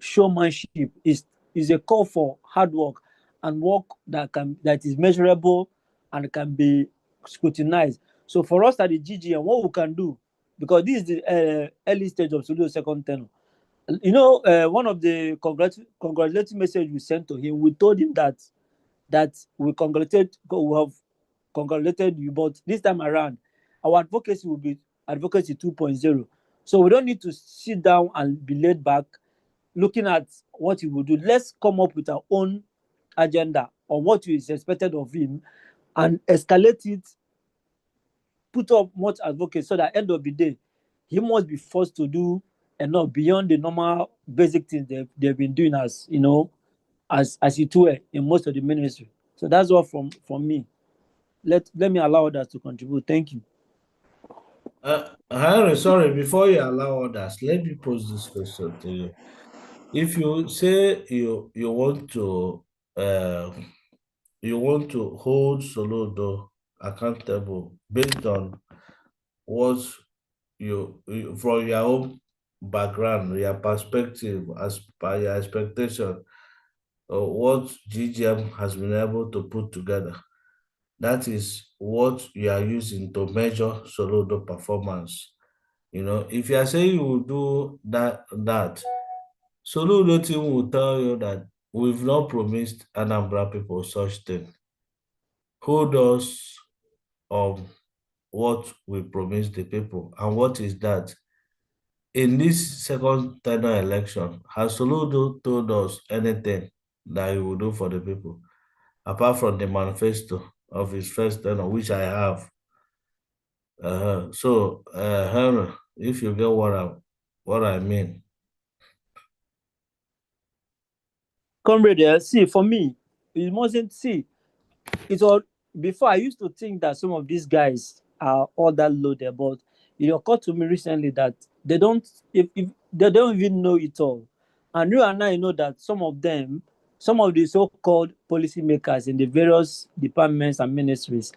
showmanship. Is a call for hard work and work that is measurable and can be scrutinized. So for us at the GGM, what we can do, because this is the early stage of Soludo second tenure. One of the congratulatory message we sent to him, we told him that we have congratulated you, but this time around, our advocacy will be advocacy 2.0. So we don't need to sit down and be laid back looking at what he will do. Let's come up with our own agenda on what is expected of him and escalate it, put up much advocacy, so that at the end of the day, he must be forced to do enough beyond the normal basic things they've been doing, as it were, in most of the ministry. So that's all from me. Let me allow others to contribute. Thank you. Henry, sorry, before you allow others, let me pose this question to you. If you say uh, you want to hold Soludo accountable based on what from your own background, your perspective, as per your expectation, or what GGM has been able to put together. That is what you are using to measure Soludo performance. If you are saying you will do that, Soludo team will tell you that we've not promised Anambra people such thing. Who does what we promised the people, and what is that? In this second tenure election, has Soludo told us anything that he will do for the people, apart from the manifesto of his first tenure, which I have? Henry, if you get what I mean. Comrade, see, for me, it mustn't see. It's all before I used to think that some of these guys are all that loaded, but it occurred to me recently that they don't if they don't even know it all. And you and I know that some of them, some of the so-called policymakers in the various departments and ministries,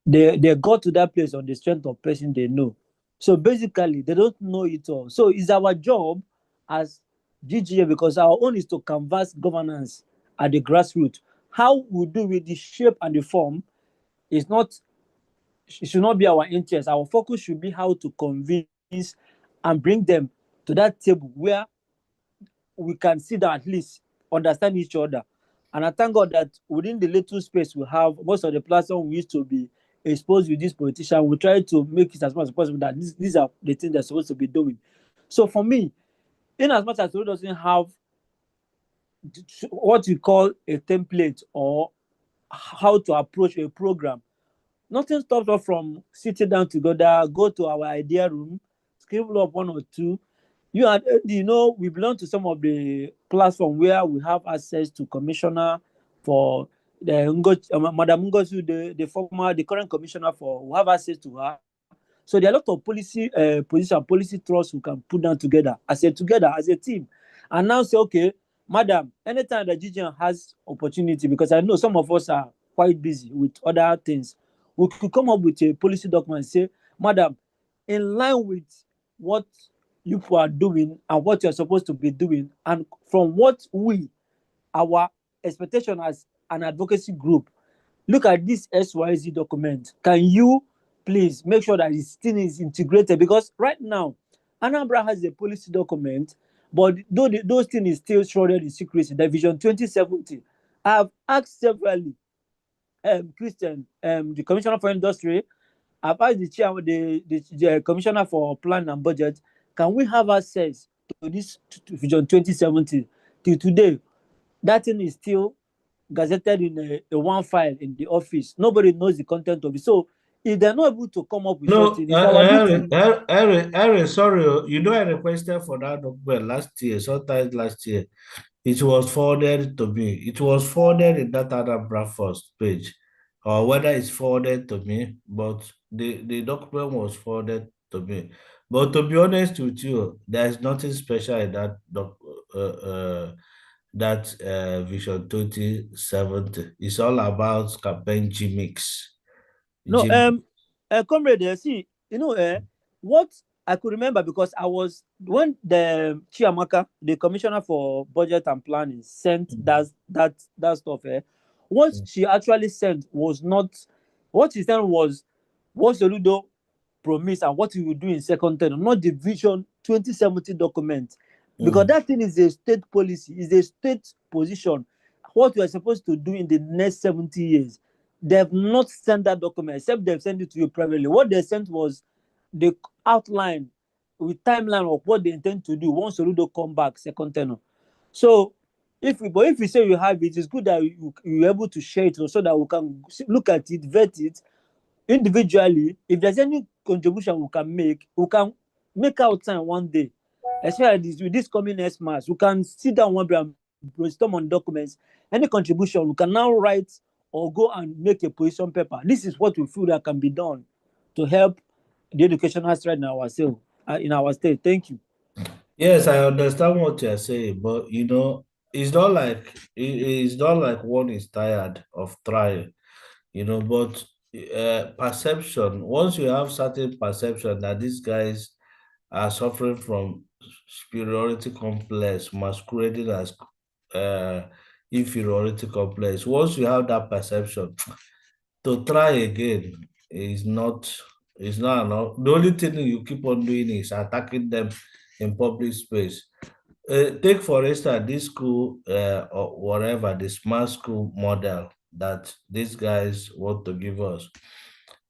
they got to that place on the strength of person they know. So basically, they don't know it all. So it's our job as GGA, because our own is to canvass governance at the grassroots. How we do with the shape and the form is not, it should not be our interest. Our focus should be how to convince and bring them to that table where we can sit down, at least understand each other. And I thank God that within the little space we have, most of the platform we used to be exposed with this politician, we try to make it as much as possible that these are the things they're supposed to be doing. So for me, in as much as we doesn't have what you call a template or how to approach a program, nothing stops us from sitting down together, go to our idea room, scribble up one or two. We belong to some of the platform where we have access to commissioner for Madam Ngozi, the current commissioner for, we have access to her. So there are a lot of position, policy trusts we can put down together as a team, and now say, okay, madam, anytime the GGN has opportunity, because I know some of us are quite busy with other things, we could come up with a policy document and say, madam, in line with what you are doing and what you're supposed to be doing, and from what our expectation as an advocacy group, look at this SYZ document. Can you please make sure that this thing is integrated? Because right now, Anambra has a policy document, but those things is still shrouded in secrecy. The Vision 2070. I have asked severally, Christian, the Commissioner for Industry, I've asked the chair, the Commissioner for Plan and Budget, can we have access to this Vision 2070? Till today, that thing is still gazetted in a one file in the office. Nobody knows the content of it. So if they're not able to come up with such No, things, it's our duty. Harry, sorry, I requested for that document last year, sometimes last year. It was forwarded to me. It was forwarded in that Anambra first page, or whether it's forwarded to me, but the document was forwarded to me. But to be honest with you, there's nothing special in that Vision 2070. It's all about campaign gimmicks. No, Gim- comrade, see, what I could remember, because I was when the Chiamaka, the commissioner for budget and planning, sent that stuff. What she actually sent was not what she sent was what Soludo promised and what he will do in second term, not the Vision 2070 document, because Mm, that thing is a state policy, is a state position. What we are supposed to do in the next 70 years. They have not sent that document, except they've sent it to you privately. What they sent was the outline with timeline of what they intend to do once Soludo come back second tenure. So if you say you have it, it's good that you're able to share it so that we can look at it, vet it individually. If there's any contribution we can make out time one day, especially with this coming next March. We can sit down one day and brainstorm on documents. Any contribution we can now write or go and make a position paper. This is what we feel that can be done to help the educational strike in our state. Thank you. Yes, I understand what you're saying, but it's not like it's not like one is tired of trying, but perception, once you have certain perception that these guys are suffering from superiority complex masquerading as uh, inferiority complex, once you have that perception, to try again is not enough. The only thing you keep on doing is attacking them in public space. Take for instance this school or whatever, the smart school model that these guys want to give us.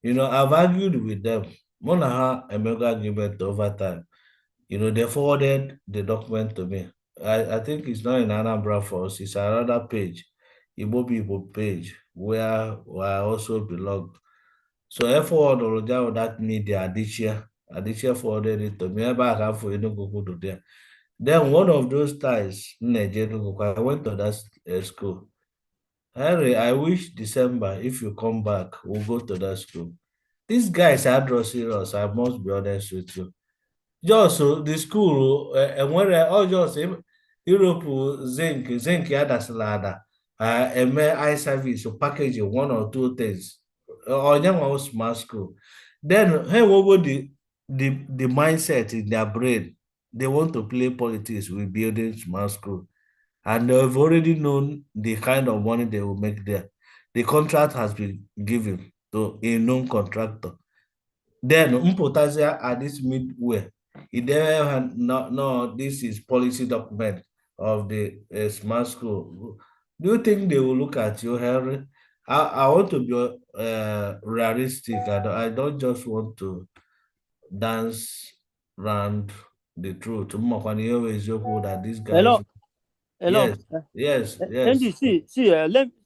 I've argued with them. Monaha Emega argument over time. They forwarded the document to me. I think it's not in Anambra for us, it's another page, Igbo people page, where I also belong. So I forwarded that media Aditya forwarded it to me. Back and for Enugu to there. Then one of those times, I went to that school. Henry, I wish December, if you come back, we'll go to that school. These guys are draw serious, I must be honest with you. Just the school, enwere just Europe zinc ya dasịla ada eme eye service packaging one or two things. Onye smart school. Then hey, what would the mindset in their brain? They want to play politics with building smart school. And they've already known the kind of money they will make there. The contract has been given to a known contractor. Then mpụtazia at this midway, no, this is policy document of the smart school. Do you think they will look at you, Henry? I want to be realistic. I don't just want to dance around the truth. That these guys. Hello. Yes, yes, Andy, yes. see,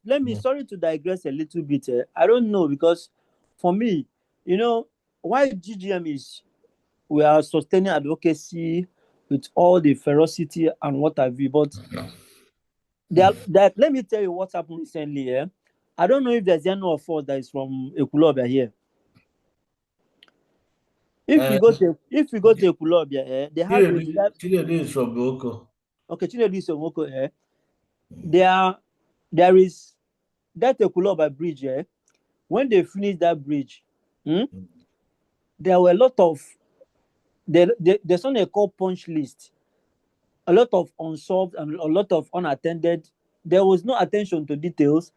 let me, sorry to digress a little bit. I don't know, because for me, why GGM we are sustaining advocacy with all the ferocity and what have you, but let me tell you what happened recently. I don't know if there's any of us that is from Ekulobia here. If you go to Ekulobia, they have Chinedu is from Boko. Okay, Chinedu is from Boko. There is that Ekulobia bridge. When they finished that bridge, there were a lot of there's something called punch list, a lot of unsolved and a lot of unattended. There was no attention to details.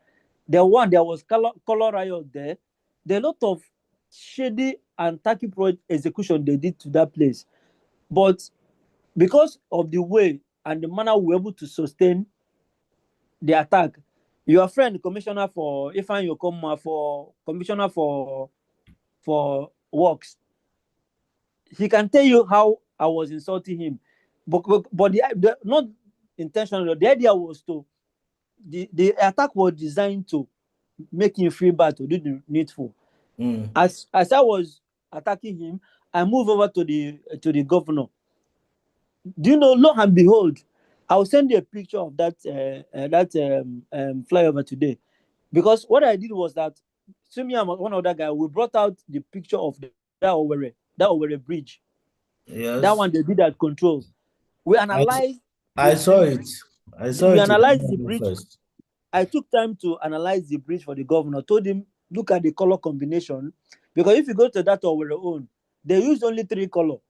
There was color riot there. There are a lot of shady and tacky project execution they did to that place. But because of the way and the manner we were able to sustain the attack, your friend, Commissioner for Ifan Yokoma, for Commissioner for Works, he can tell you how I was insulting him. But not intentionally. The idea was the attack was designed to make him feel bad, to do the needful. As I was attacking him, I moved over to the governor. Do you know, lo and behold, I'll send you a picture of that flyover today. Because what I did was that Sumi and one other guy, we brought out the picture of that Owerri bridge. Yes. That one they did at control. We analyzed. I saw it. We analyzed the bridge. First. I took time to analyze the bridge for the governor. Told him, look at the color combination, because if you go to that Owerri own, they use only 3 colors: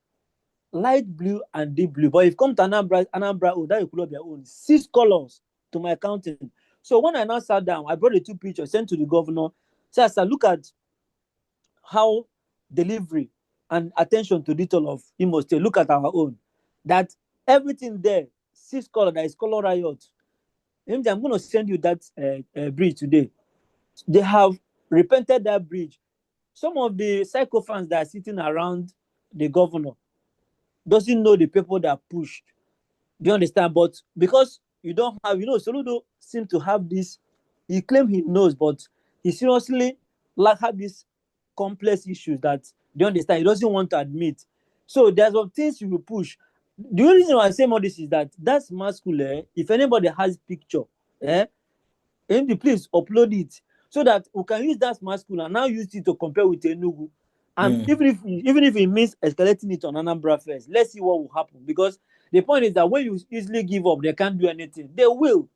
light blue and deep blue. But if you come to Anambra own, that you could have your own 6 colors to my accounting. So when I now sat down, I brought the 2 pictures, sent to the governor. So I said, look at how delivery and attention to detail of Imo State. Look at our own. That everything there, 6 color, that is color riot. I'm going to send you that bridge today. They have repented that bridge. Some of the psychophants that are sitting around the governor doesn't know the people that pushed. Do you understand? But because you don't have, Soludo seems to have this, he claims he knows, but he seriously have these complex issues that, do you understand, he doesn't want to admit. So there's some things you will push. The only reason why I say all this is that's smart school. If anybody has picture, please upload it so that we can use that smart school and now use it to compare with Enugu. And even if it means escalating it on Anambra first, let's see what will happen. Because the point is that when you easily give up, they can't do anything. They will.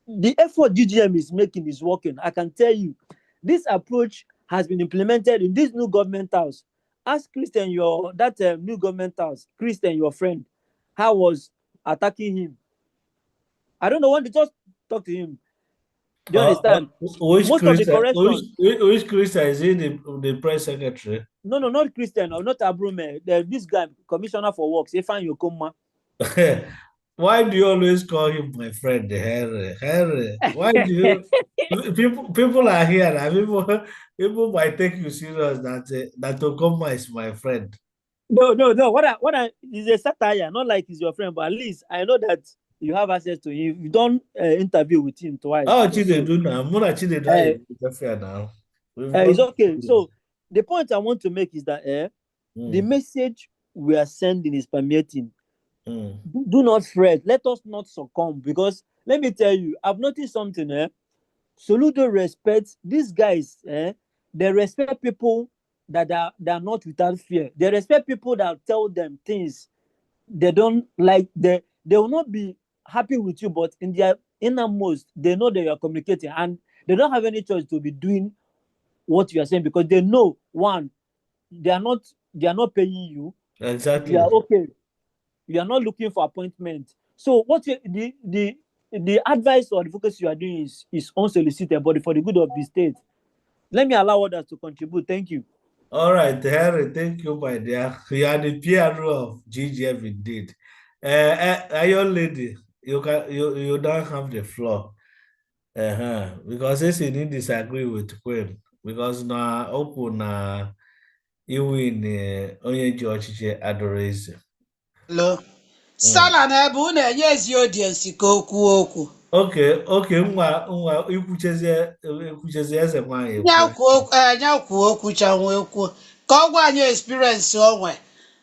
The effort GGM is making is working. I can tell you, this approach has been implemented in this new government house. Ask Christian, new government house, Christian, your friend, how was attacking him. I don't know when they just talk to him. Do you understand? Most of the corrections. Which Christian is he the press secretary? No, not Christian, or not Abrume. This guy, commissioner for works, Ifan Yokoma. Why do you always call him my friend, Harry? Harry, why do you? People are here. And people might take you serious that Okoma is my friend. No. What I is a satire, not like he's your friend, but at least I know that you have access to him. You don't interview with him twice. Oh, Chinedu now. Mona Chinedu is fair now. It's okay. So the point I want to make is that the message we are sending is permeating. Do not fret. Let us not succumb, because let me tell you, I've noticed something. Soludo respects these guys. They respect people that are not without fear. They respect people that tell them things they don't like. They will not be happy with you, but in their innermost, they know that you are communicating, and they don't have any choice to be doing what you are saying, because they know, one, they are not paying you. Exactly. You are okay. You are not looking for appointment. So what the advice or the focus you are doing is unsolicited, but for the good of the state. Let me allow others to contribute. Thank you. All right, Harry, thank you, my dear. You are the PRO of GGF indeed. Young lady, you don't have the floor. Because since you need disagree with Queen, because na open iwu in onye ji ọchịchị adọrọ Hello. Sala na ebe unu enye ezi audience ka okwu okwu. Okay, nwa ikwuchezie eze nwanyị ekwe. Nya kwuo okwu chanwe okwu ka ọ gwa anyị experience onwe,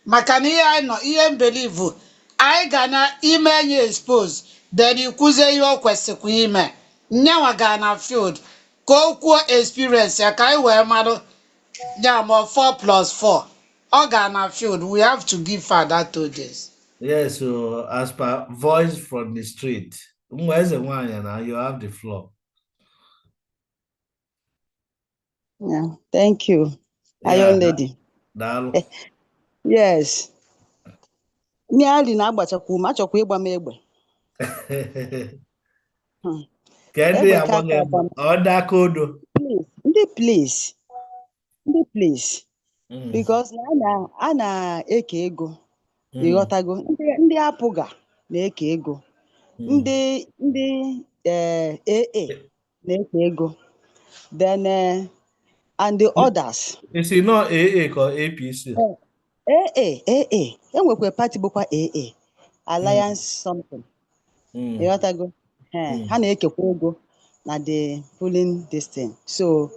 maka na ihe anyị nọ ihe mbelivu anyị ga na ime anyị expose then ikwuzie ihe o kwesịkwa ime, nyanwa ga na field ka o kwuo experience ya ka anyị wee marụ ya ma 4+4 ọ ga na field. We have to give her that audience. Yes, so as per voice from the street, nwa eze nwanyị na you have the floor. Yeah, thank you. Iron lady. Daalụ. Yes. Ndị ali na-agbachakwu m, achọkwa ịgba m egbe. Ka ndị agbaghị egbe, ọ daka odo. Ndị please. Because a na-eke ego. Ịghọtago, ndị apụga na-eke ego. Ndị AA na-eke ego. Then and the others. Is it not AA or APC? AA. Enwekwe party bụkwa AA. Alliance something. Ịghọtago? Ha na-ekekwa ego na the polling this thing. So,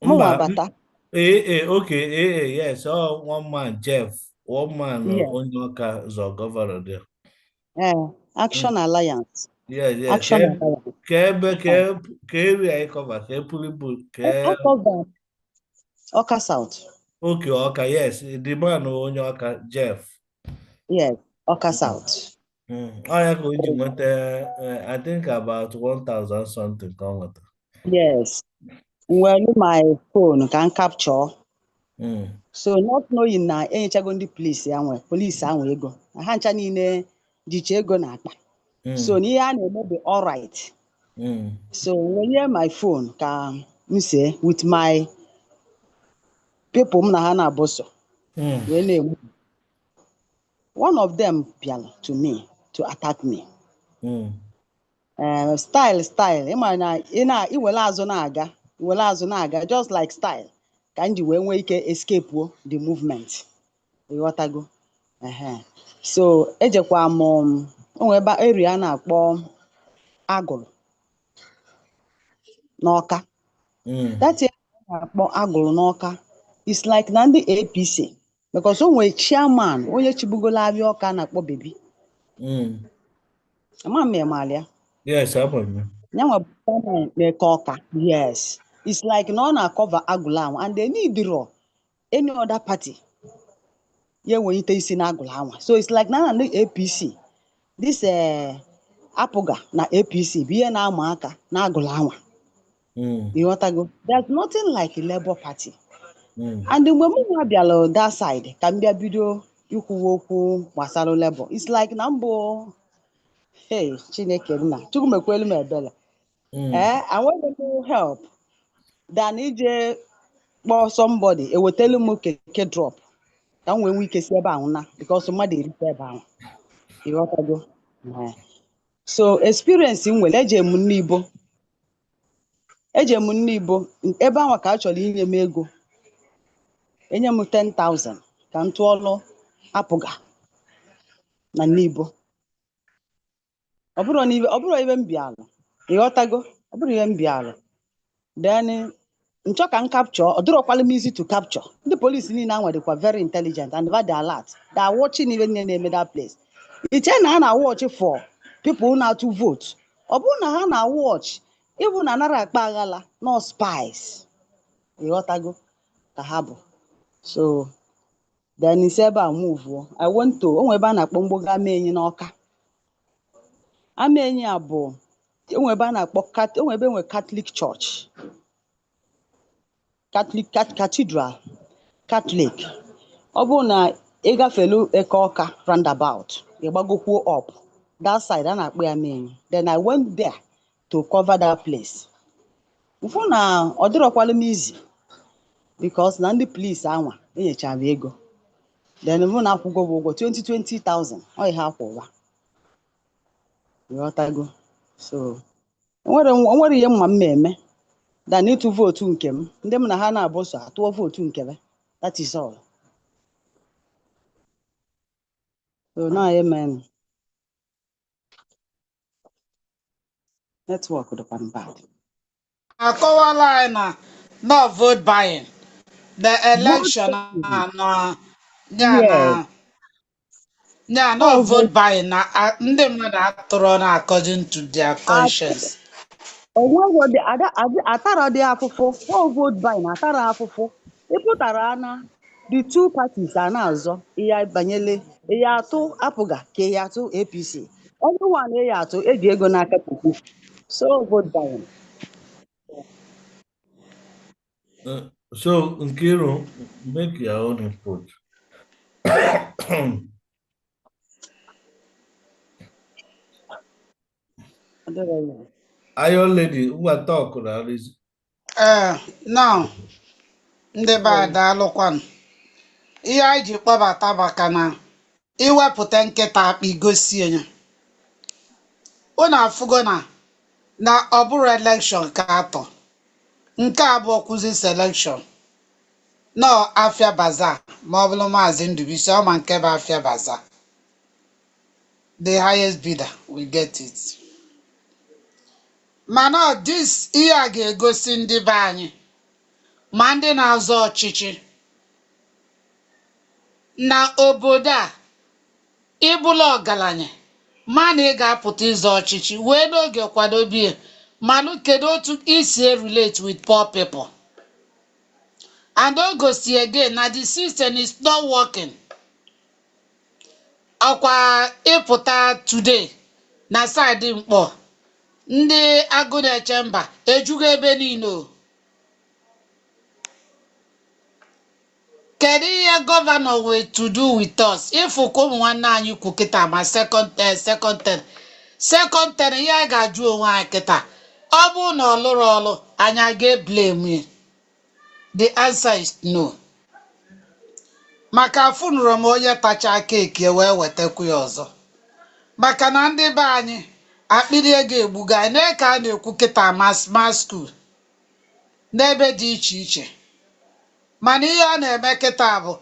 mụnwa bata. AA, okay, AA, yes. Oh, one man, Jeff. One man, Onyoka, is our governor there. Action Alliance. Yeah. Action Alliance. Area cover, cover Oka South. Okay, Oka, yes. The man Onyoka, Jeff. Yes, Oka South. I think about 1,000 something. Yes. Well, my phone can capture. So not knowing na enyechago ndị police anwe ego. Ha ncha niile jiche ego na akpa. So n'ihe a na-eme bụ all right. So when you my phone ka m say with my people m na ha na boso. One of them bịara to me to attack me. Style. Iwele azụ na-aga just like style. Ka nji wee nwee ike escape the movement. Ịghọtago? So ejekwa m onwe ebe area na-akpọ Agụrụ n'Ọka. That area na-akpọ Agụrụ n'Ọka is like na ndị APC because onwe chairman onye chibugola abịa Ọka na-akpọ Baby. Ama m emalia. Yes, I'm. Nyanwa na-eke Ọka. Yes. It's like na ọ na-cover Agụrụ ahụ and they need raw any other party ye wenite isi na agụla anwa. So it's like na APC this apụga na APC bụ ihe na-ama aka na agụla anwa. Ịghọtago? There's nothing like a Labour Party. And mgbe m nwa bịara that side ka m bịa bido ikwuwa okwu gbasara Labour, it's like na mbụ hey Chineke nna Chukwu mekwelu m ebere. I want to help than ije kpọọ somebody ewetelu m keke drop ka m wee nwee ike si ebe ahụ na because mmadụ erite ebe ahụ. Ịghọtago? So experience m nwere eje m n'ibo ebe ahụ ka a chọrọ inye m ego enye m 10,000 ka m tụọlụ apụga na n'ibo. Ọ bụrụ ibe m bịalụ. Ịghọtago? Ọ bụrụ ihe m bịalụ. Then nchọ ka m capture, ọ dịrọkwala m easy to capture. Ndị polisi niile anwa dịkwa very intelligent and they alert. They are watching even na-eme that place. Iche na ha na-watch for people who na-atụ vote. Ọ bụrụ na ha na-watch ịbụ na anara akpa aghala no spies. Ịghọtago ka ha bụ. So then isi ebe a move. I went to onwe ebe a na-akpọ mgboga Amenyi n'Ọka. Amenyi a bụ onwe ebe a na-akpọ onwe ebe enwe Catholic Church. Cathedral Catholic. Ọ bụrụ na ị gafelu Eke Ọka roundabout, ị gbagokwuo up that side a na-akpọ ya Amenyi. Then I went there to cover that place. Mfụ na ọ dịrọkwala m easy because na ndị police anwa enyechara m ego. Then mụ na akwụgo bụ ụgwọ 20,000 ọ ihe akwụwa. Ịghọtago? So onwere ihe mma m eme than ịtụ vootu nke m. Ndị m na ha na-abụ so atụọ vootu nke m. That is all. So now amen. Network dịkwa bad. Akọwala anyị na no vote buying. The election na Yes. no vote buying na ndị mmadụ atụrụ na according to their conscience. Onwegodi atara dị afụfụ. No vote buying atara afụfụ. Ịpụtara na the two parties a na-azọ ihe banyele ihe atụ apụga ka ihe atụ APC. Onye one ihe atụ eji ego n'aka puku. So vote buying. So Nkiru, make your own input. Iron lady, who are talking about this? Now ndị be a daalụkwanụ. Ihe anyị ji kpọbata maka na iwepụta nkịta akpa igosi enye. Unu afụgo na ọ bụrụ election ka atọ. Nke abụọ kwụzi selection. No afia bazaar ma ọ bụrụ Maazị Ndubisi ọ ma nke bụ afia bazaar. The highest bidder will get it. Mana this ihe a ga-egosi ndị be anyị ma ndị na-azọ ọchịchị na obodo a ịbụla ọgaranya ma na ị ga-apụta ịzọ ọchịchị wee n'oge kwadobe manụ kedu otu isi relate with poor people. And o gosi again na the system is not working. Ọkwa ịpụta today na side Mkpọ ndị agụ na-eche mba ejugo ebe niile. Kedu ihe gọvanọ wee to do with us? Ifu ka ụmụ nwanne anyị kwu kịta ma second ten ihe a ga-ajụ onwe anyị kịta. Ọ bụ na ọ lụrụ ọlụ anyị ga-blame. The answer is no. Maka afụnụrụ m onye tacha keeki wee wetakwu ya ọzọ. Maka na ndị be anyị akpịrị ego egbuga anyị na-eke a na-ekwu kịta ma smart school n'ebe dị iche iche. Mana ihe a na-eme kịta bụ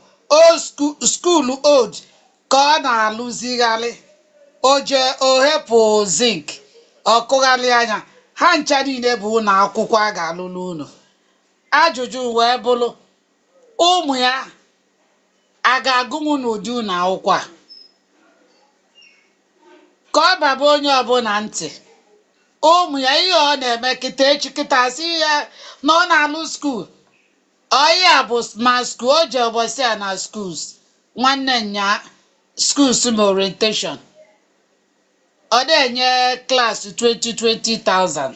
school old ka ọ na-alụzigharị. Oje ohepụ zinc ọkụgharị anya ha ncha niile bụ ụlọ akwụkwọ a ga-alụlụ ụlọ. Ajụjụ wee bụrụ ụmụ ya a ga-agụnwu n'ụdị ụlọ akwụkwọ a ka ọ baba onye ọbụla ntị. Ụmụ ya ihe ọ na-eme kịta echi kịta si ya na ọ na-alụ skuul Oya bụ smart school, o ji ụbọchị a na schools. Nwanne nya schools m orientation. Ọ na-enye class 20,000.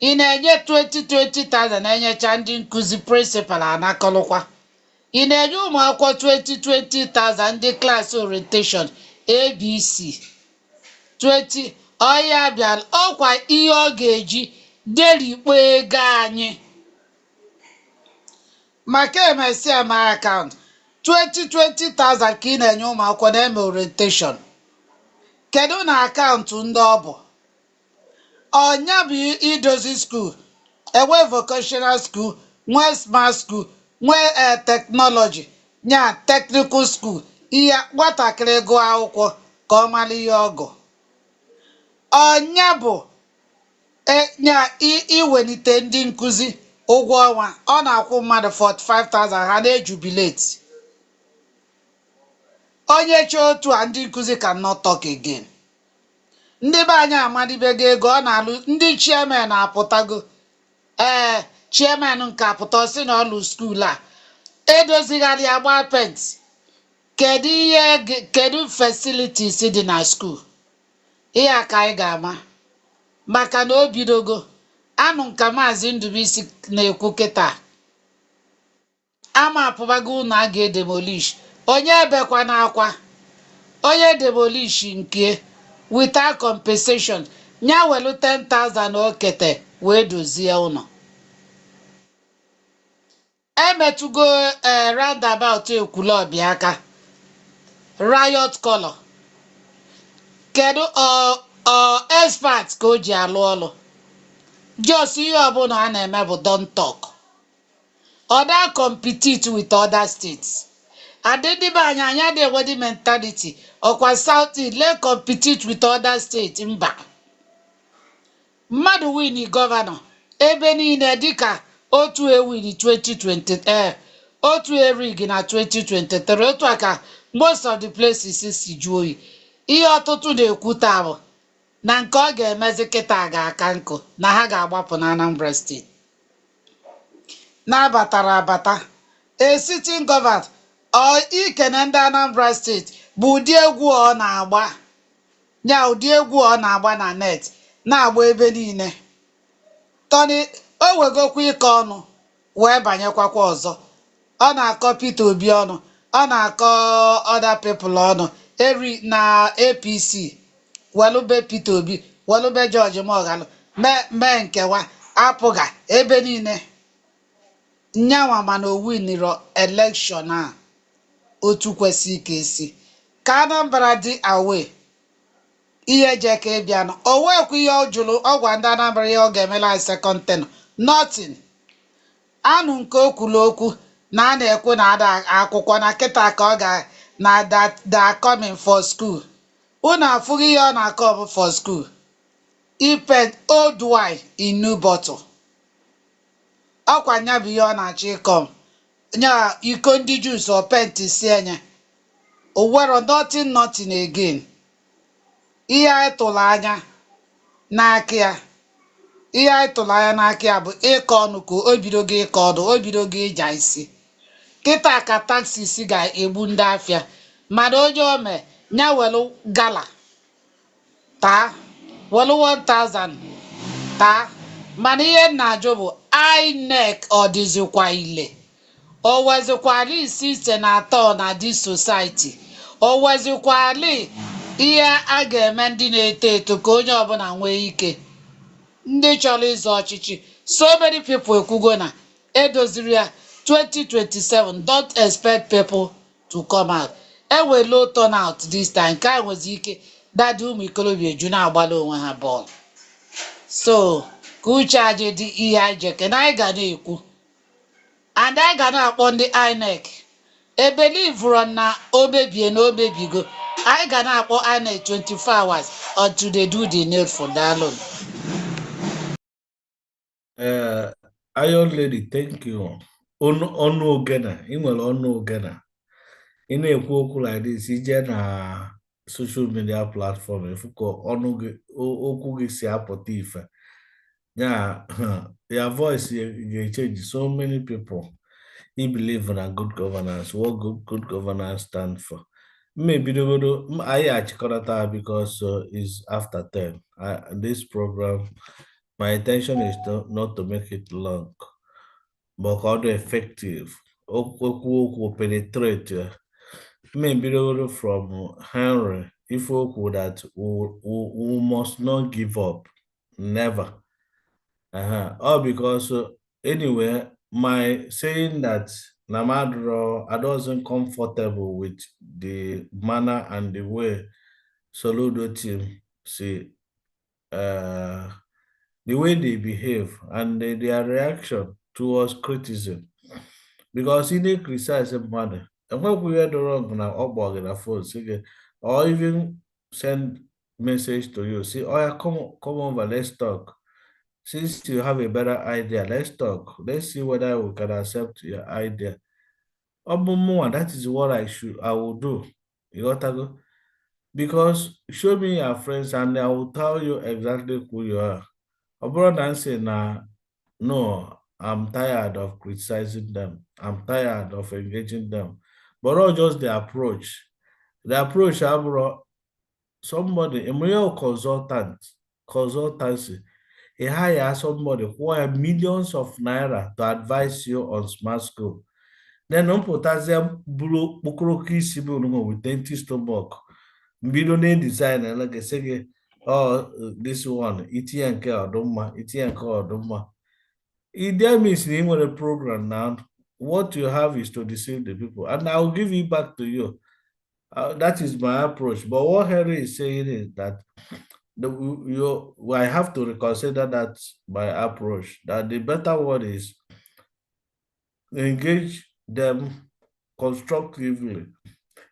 Ị na-enye 20,000 na-enyecha ndị nkụzi principal anakọlụkwa. Ị na-enye ụmụ akwụkwọ 20,000 ndị class orientation ABC 20. Oya bịa ọkwa ihe ọ ga-eji derikpo ego anyị. Maka emesịa my account 20,000 ka ị na-enye ụmụ akwụkwọ na-eme orientation. Kedu na akaụntụ ndị ọ bụ? Ọnya bụ idozi school, enwe vocational school, nwee smart school, nwee technology, nya technical school, ihe nwatakịrị gụọ akwụkwọ ka ọ mara ihe ọgụ. Ọnya bụ nya iwelite ndị nkụzi ụgwọ ọnwa, ọ na-akwụ mmadụ 45,000 ha na-ejubilate. Onye chi otu a ndị nkụzi cannot talk again. Ndị be anyị amadibego ego ọ na-alụ, ndị chairman apụtago. Chairman nke apụta sị na ọlụ skuul a edozigharị agba pent. Kedu facilities dị na skuul? Ihe a ka anyị ga-ama maka na o bidogo. Anụ nka Maazị Ndubuisi na-ekwu kịta ama apụbago ụlọ a ga-edemolish. Onye ebekwa n'akwa, onye demolish nke without compensation nya welu 10,000 o kete wee dozie ụlọ. Emetugo roundabout Ekwulọbịa aka riot color. Kedu expert ka o ji alụ ọlụ? Just ihe ọbụla a na-eme bụ don't talk. Other compete with other states. Adịdịbe anyị adịghị enwedi mentality ọkwa South let compete with other states. Mba, mmadụ win gọvanọ ebe niile dịka otu ewin 2020, otu erig na 2023, otu a ka most of the places si jụọ oyi. Ihe ọtụtụ na-ekwu taa bụ na nke ọ ga-emezi kịta ga-aka nkụ na ha ga-agbapụ na Anambra steeti. N'abatara abata sitting government ikene ndị Anambra steeti bụ ụdị egwu ọ na-agba, nya ụdị egwu ọ na-agba na net na-agba ebe niile. Tony o wegokwa ike ọnụ wee banyekwakwa ọzọ. Ọ na-akọ Peter Obi ọnụ, ọ na-akọ other people ọnụ eri na APC, welube Peter Obi, welube George Moghalu, mee nkewa apụga ebe niile. Nyanwa mana o winiro election a otu kwesị ka esi ka Anambra dị awe ihe je ka ịbịa nọ. O wekwa ihe ọ jụrụ ọgwa ndị Anambra ihe ọ ga-emela anyị second term. Nothing. Anụ nke okwulu okwu na a na-ekwu na ada akwụkwọ na kịta ka ọ ga na that coming for school. Unu afụghị ihe ọ na-akọ bụ for school. Ipent old wine in new bottle. Ọkwa nya bụ ihe ọ na-achọ ịkọ nya iko ndị Jews o penti si enye. O wero nothing again. Ihe anyị tụrụ anya n'aka ya, ihe anyị tụrụ anya n'aka ya bụ ịkọ ọnụ ka o bidogo ịkọ ọnụ, o bidogo ịja isi. Kịta ka taxis ga-egbu ndị afịa, mana onye ome nya welu gala taa, welu 1,000 taa. Mana ihe na-ajụ bụ INEC ọ dịzikwa ile? O wezikwala isi ise na atọ na this society? O wezikwala ihe a ga-eme ndị na-eto eto ka onye ọbụla nwee ike? Ndị chọrọ ịzọ ọchịchị, so many people ekwugo na edoziri ya 2027. Don't expect people to come out. Enwe low turnout this time. Ka a nwezi ike dada ụmụ ikolobịa eju na-agbala onwe ha bọọlụ. So ka uche aje dị ihe anyị jeke na anyị ga na-ekwu and anyị ga na-akpọ ndị INEC ebelivụrụ na omebie na omebigo. Anyị ga na-akpọ INEC 24 hours until they do the needful. Daalụ. Iron Lady, thank you. Ọnụ ogena, ị nwere ọnụ ogena. Ị na-ekwu okwu like this, ije na social media platform, efuko ọnụ gị okwu gị si apụta ife. Yeah, your voice you change. So many people he believe in a good governance. What good governance stand for? Maybe I actually because it's after 10. This program, my intention is not to make it long, but how to effective. Okwu penetrate. Maybe from Henry. If that we must not give up. Never. All because anyway, my saying that Namadro, I wasn't comfortable with the manner and the way Soludo team see uh the way they behave and their reaction towards criticism. Because he didn't criticize somebody. And when we had the wrong now up na phone, say, or even send message to you, say, oh yeah, come over, let's talk. Since you have a better idea, let's talk. Let's see whether we can accept your idea. More, that is what I will do. You got to go? Because show me your friends and I will tell you exactly who you are. Abroad and say, nah, no, I'm tired of criticizing them. I'm tired of engaging them. But not just the approach. The approach, abroad, somebody, a real consultancy, he hire somebody who have millions of naira to advise you on smart school. Then on potassium blue bukroki sibu with empty stomach. Mbido na design like I say, oh, this one, itinye nke ọdụmma, itinye nke ọdụmma. It means in a program now, what you have is to deceive the people, and I'll give it back to you. That is my approach. But what Henry is saying is that I have to reconsider that my approach. That the better word is engage them constructively.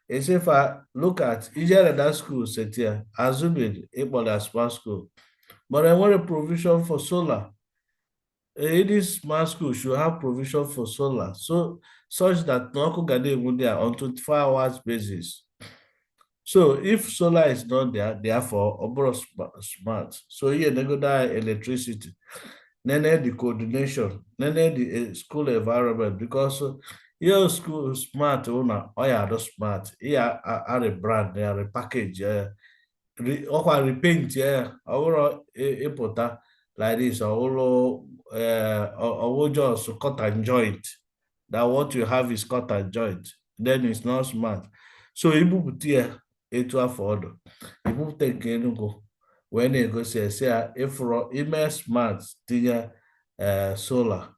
As if I look at that school set here, assuming it was a smart school, but I want a provision for solar. Any smart school should have provision for solar, so such that no Gade would there on 24 hours basis. So if solar is not there, therefore Obro smart. So here they go die electricity. Then the coordination, then the school environment because your school smart owner, oh yeah, the smart. Here are a brand, they are a package, ọkwa repaint ya ọwụrụ ịpụta like this ọwụ just cut and joint that what you have is cut and joint then it's not smart so ibupụta ya etu afọ ọdụ ibupụta nke Enugu wee na-egosi esi ya ịfụrụ ime smart tinye solar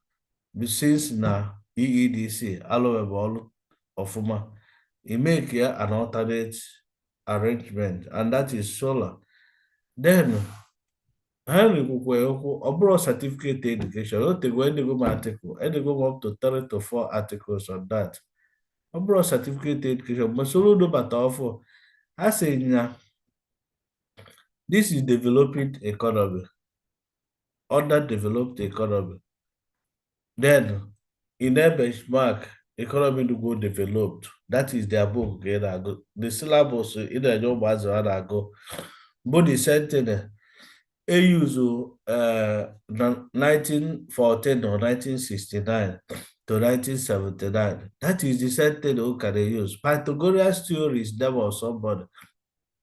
since na EEDC alụwebe ọlụ ọfụma make an alternate arrangement, and that is solar. Then Henry Kukwe certificate education. Don't take any go article, any go up to 3 to 4 articles on that. Obro certificate education, but solo do but offer. I say this is developing economy, underdeveloped economy. Then in their benchmark, economy to go developed. That is their book. The syllabus in the job as go. But the sentence use 1914 or 1969 to 1979. That is the sentence who can use. Pythagorean theory is never or somebody.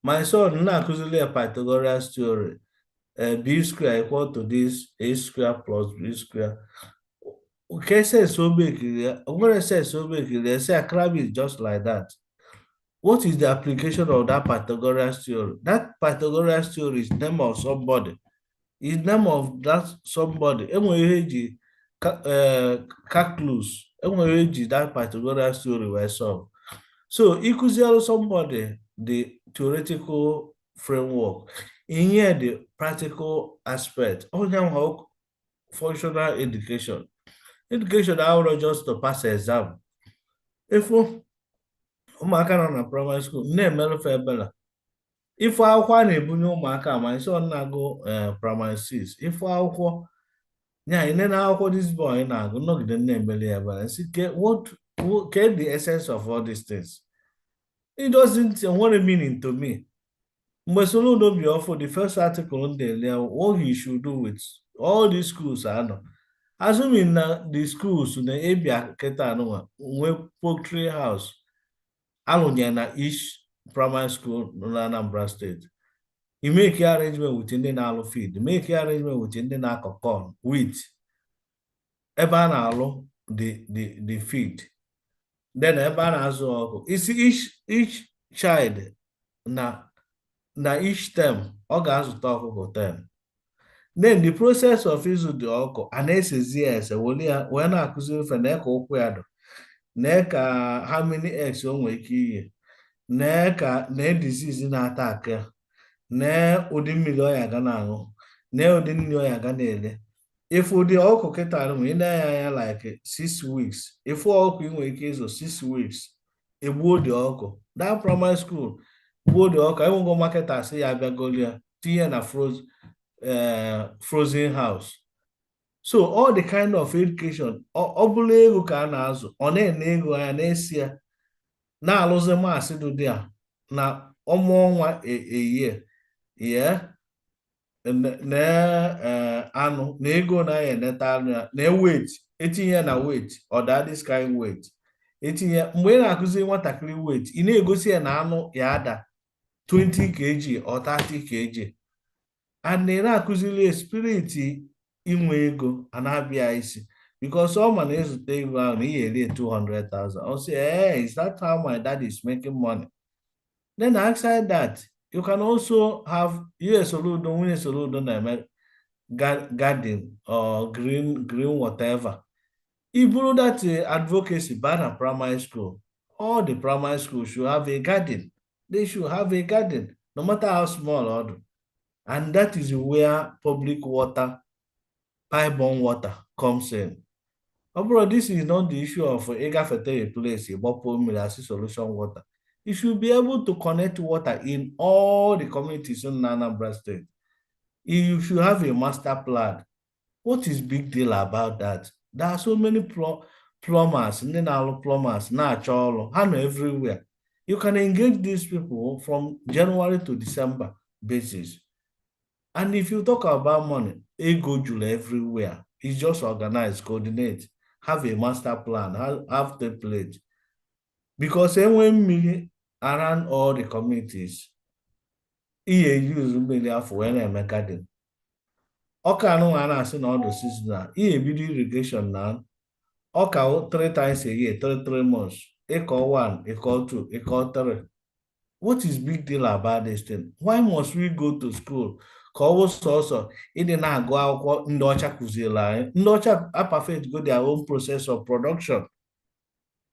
My son now actually a Pythagorean theory. B square equal to this A square plus B square. Okay, say so big. I'm gonna say so big. They say a crab is just like that. What is the application of that Pythagorean theory? That Pythagorean theory is name of somebody. Is name of that somebody. Calculus. That Pythagorean theory were solved. So equal somebody the theoretical framework. In here the practical aspect. How functional education. Education ahụrụ just to pass exam. Ịfụ ụmụaka nọ na primary school na-emerufe ebela. Ịfụ akwụkwọ a na-ebunye ụmụaka ma isi ọ na-agụ primary 6. Ịfụ akwụkwọ ya ine na akwụkwọ this boy na-agụ nọgide na-emeli ebela. Nsi get the essence of all these things. It doesn't want a meaning to me. Mgbe Soludo bi ọfụ the first article in the what he should do with all these schools are no. Assuming na the schools na ebia keta no nwe poultry house alụnye na each primary school na Anambra State. You make your arrangement with ndị na-alụ feed, make your arrangement with ndị na-akọ corn, wheat, ebe a na-alụ the feed, then ebe a na-azụ ọkụ. Isi each child na each term ọ ga-azụta ọkụkọ 10. Then the process of ịzụ dị ọkụ a na-esezi ese wee na-akụziri ife na ka ụkwụ ya dụ, na ka how many eggs o nwere ike inye, na disease na-ata aka, na ụdị mmiri ọ ya ga na-aṅụ, na ụdị nri ọ ya ga na-ele. Ifu ụdị ọkụ kịta nwe ị na-anya ya like 6 weeks, ifu ọkụ ị nwere ike ịzụ 6 weeks, egbuo dị ọkụ. That primary school gbuo dị ọkụ, enwego market asị ya abịagolu ya tinye na frozen house. So all the kind of education ọ bụla ego ka a na-azụ, ọ na-ene ego anya na-esi ya na-alụzi maasị dị dị a na ọnwa eyie ya na anụ na ego na ya eneta anụ ya na weight etinye na weight ọ daa this kind weight etinye. Mgbe ị na-akụzi nwatakịrị weight, ị na-egosi ya na anụ ya ada 20 kg or 30 kg, and ị na-akụziri spirit inwe ego a na-abịa isi, because ọ ma na ịzụta ego ahụ na ihe eri 200,000. Ọ sị, is that how my dad is making money? Then outside that, you can also have US Soludo, Winnie Soludo, garden or green whatever. You brought that advocacy banner primary school. All the primary schools should have a garden. They should have a garden, no matter how small or. And that is where public water, pipe-borne water comes in. Oh, bro, this is not the issue of a place, a solution water. You should be able to connect water in all the communities in Anambra State. You should have a master plan. What is big deal about that? There are so many plumbers, plumbers, everywhere. You can engage these people from January to December basis. And if you talk about money, ego jula everywhere. It's just organize, coordinate, have a master plan, have template. Because when around all the communities, use million for when garden. Oka no ana na all the season. Irrigation now. Oka 3 times a year, 3 months. Equal 1, equal 2, equal 3. What is big deal about this thing? Why must we go to school? Also, it did not go out in Docha Kuzila. Docha are perfect go their own process of production.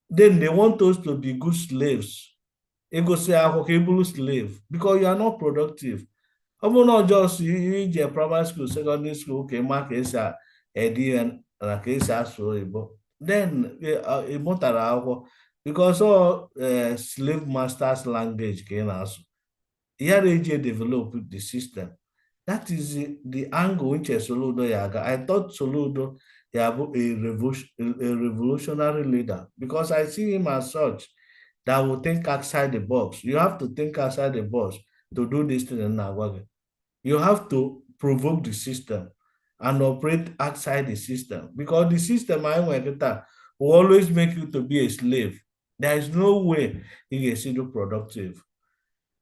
Then they want us to be good slaves. Ego say a slave because you are not productive. I'm not just you primary school, secondary school, okay, mark is a and like then because all slave masters language can also. Here develop the system. That is the angle which Soludo Yaga. I thought Soludo Yabu a revolutionary leader because I see him as such that will think outside the box. You have to think outside the box to do this thing in Nagwaga. You have to provoke the system and operate outside the system because the system will always make you to be a slave. There is no way you can see the productive.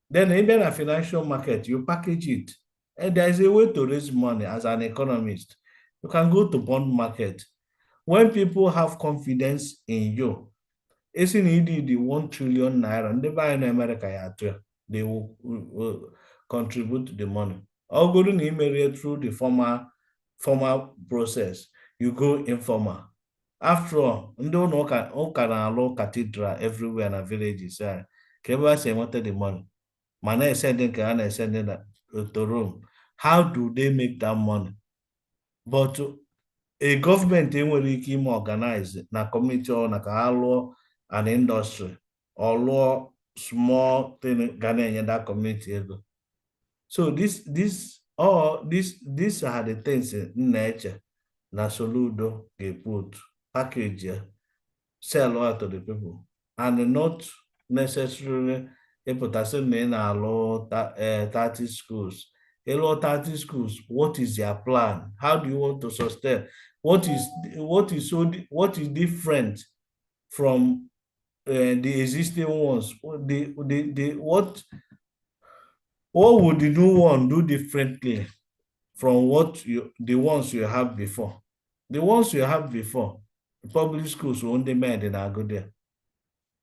Then even a financial market, you package it. And there is a way to raise money as an economist. You can go to bond market. When people have confidence in you, it's in the 1 trillion naira, and they buy in America, they will contribute the money. Or go to the through the formal process. You go informal. After all, no can allow cathedral everywhere in the villages. Keba say wanted the money. Mana sending Kana sending to Rome. How do they make that money? But a government enwere ike ime organize na community or na ka ha lụọ an industry or lụọ small thing ga na-enye that community ego. So these are the things nature na Soludo ga-put package sell out to the people and not necessarily ịpụtasị na ị na-alụ 30 schools a lot 30 schools. What is their plan? How do you want to sustain? What is different from the existing ones? What would the new one do differently from the ones you have before? The ones you have before, the public schools were only made in Agodia.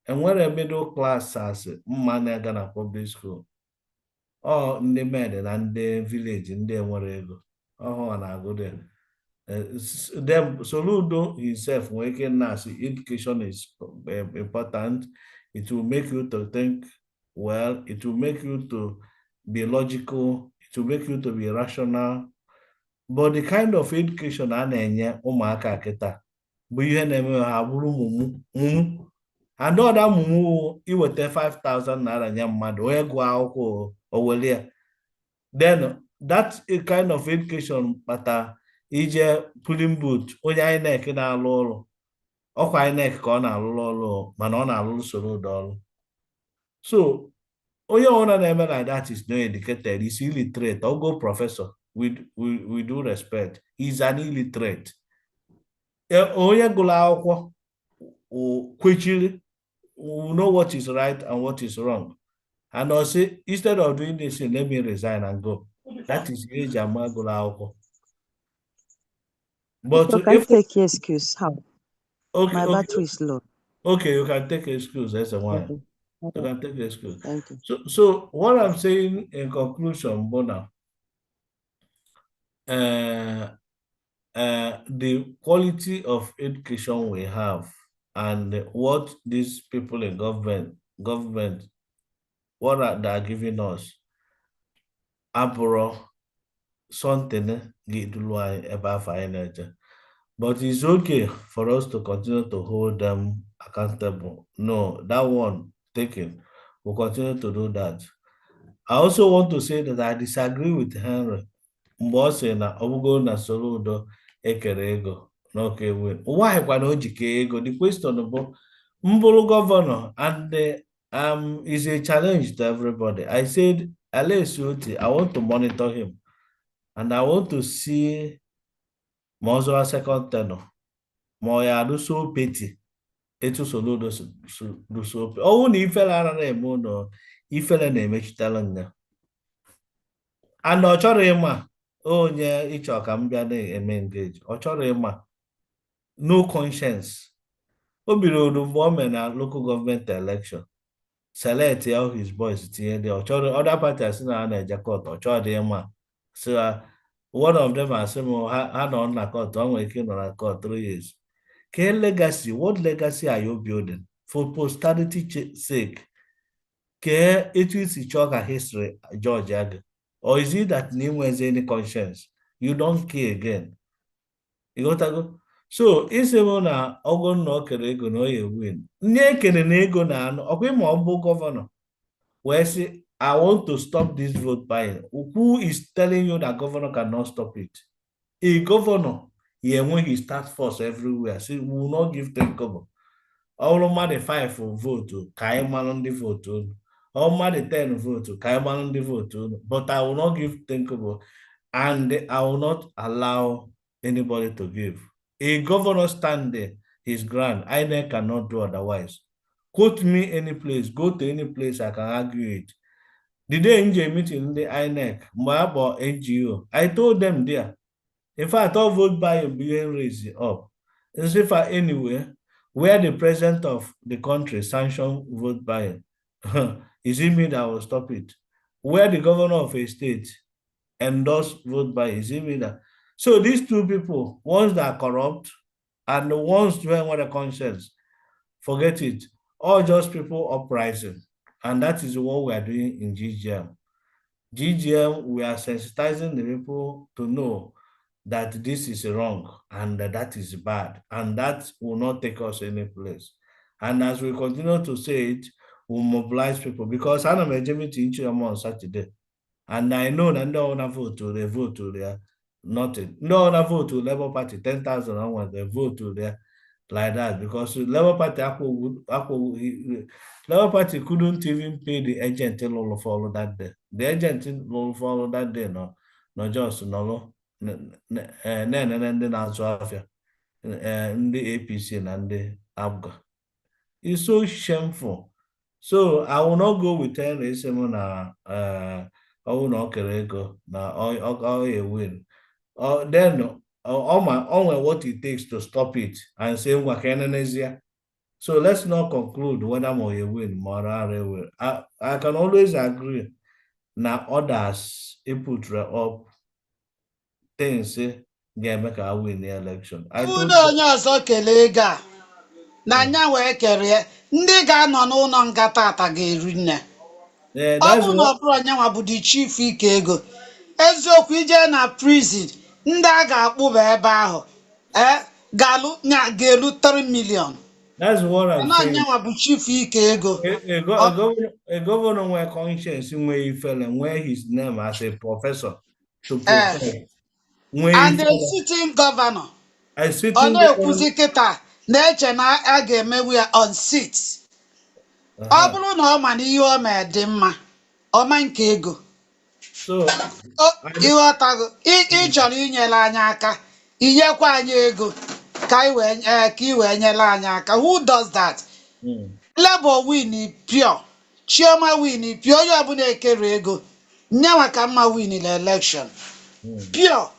And when a middle class has money na public school, or ndị mede na ndị village ndị nwere ego ọhụụ na-agụ them Soludo himself nwere ike na-asị education is important. It will make you to think well. It will make you to be logical. It will make you to be rational. But the kind of education a na-enye ụmụaka kịta bụ ihe na-eme ha bụrụ mụmụ and other mumu iweta 5,000 naira nye mmadụ onye gụọ akwụkwọ owelia. Then that kind of education kpata ije pulling boot onye INEC na-alụ ọrụ ọkwa INEC ka ọ na-alụrụ ọrụ mana ọ na-alụrụ Soludo ọrụ. So onye ọbụla na-eme like that is not educated, is illiterate. Or go professor with due respect, he's an illiterate. Onye gụrụ akwụkwọ kwechiri will know what is right and what is wrong. And I'll say, instead of doing this, let me resign and go. That is age Amagula. But you can take your excuse. How? Okay, my battery is low. Okay, you can take excuse. That's a one. Okay. You can take excuse. Thank you. So what I'm saying in conclusion, Bona, the quality of education we have and what these people in government, what they are giving us, abro something above energy. But it's okay for us to continue to hold them accountable. No, that one taken. We'll continue to do that. I also want to say that I disagree with Henry. Na obugo na Soludo ekere ego n'oke win. Why kwa na ojike ego? The question bụ mbụrụ governor and is a challenge to everybody. I said, Alex Oti, I want to monitor him and I want to see Mozo second tenor. Moya do so petty. Etu Soludo do so. Oh, ni ifele ara na-eme no ifele na-emechitala nya. And ọ chọrọ ịma onye ịchọ ka m bịa na-eme engage. Ọ chọrọ ịma no conscience. O bidoro mgbe o mere na local government election. Select all his boys tinye dị. Ọ chọrọ other parties na na-eje court. Ọ chọrọ dị ịma. So one of them asị m ha nọ na court. O nwere ike nọ na court 3 years. Ke legacy? What legacy are you building? For posterity sake. Ke etu isi chọọ ka history George Aga? Or is it that name has any conscience? You don't care again. You got to go. So it's na ogon no kere ego no ye win. Nye kene na ego na ano. Okay, mo governor. Where say I want to stop this vote buying. Who is telling you that governor cannot stop it? A governor, when he starts force everywhere, see, we will not give them cover. All of the 5 for vote, Kaiman on the vote. All the 10 vote, Kaiman on the vote. But I will not give thinkable, and I will not allow anybody to give. A governor stand there, his grant. I cannot do otherwise. Quote me any place, go to any place I can argue it. The day NJ meeting in the INEC, Moabo NGO, I told them there. In fact, all vote by being raised up. And so far anywhere where the president of the country sanctioned vote buying, is it me that will stop it? Where the governor of a state endorsed vote buying, is it me that? So these two people, ones that are corrupt and the ones doing what a conscience, forget it. All just people uprising. And that is what we are doing in GGM. GGM, we are sensitizing the people to know that this is wrong and that is bad, and that will not take us any place. And as we continue to say it, we'll mobilize people, because I'm a meeting on Saturday, and I know that no one vote to the vote to their nothing. No one vote to Labour Party 10,000 onward, they vote to their like that because Labour Party Labour Party couldn't even pay the agent lolo for that day. The agent lolo for that day no just no ndị na-azụ afịa ndị APC na ndị APGA. It's so shameful. So I will not go with Henry na ọ na okere ego na ọ win. Then on what it takes to stop it and say so let's not conclude whether Moye win Morare will. I can always agree now others put up things ga-eme ka win the election. I told na onye ọzọ kelee ego a na anya wee kerie ndị ga-anọ n'ụlọ nga tata ga-eri nne ọ that's bụrụ na ọ what bụrụ onyenwa bụ the chief ike ego eziokwu ije na prison ndị a ga-akpụba ebe ahụ ga-elu 3 million I'm na saying. onyenwa bụ chief ike ego A governor where conscience where he fell and where his name as a professor to ee protect. Where and he the fell, sitting governor I ọ sitting na-ekwuzi governor. kịta na-eche na a ga-emewu ya on sit ọ Uh-huh. bụrụ na ọ ma na ihe o mee dị mma ọma nke ego So ịghọtago ị chọrọ inyere anyị aka inyekwa anyị ego ka ị wee nyere anyị aka who does that? mm, Labour win pure, Chioma win pure, onye ọbụla ekere ego nyanwa ka mma win the election mm. pure.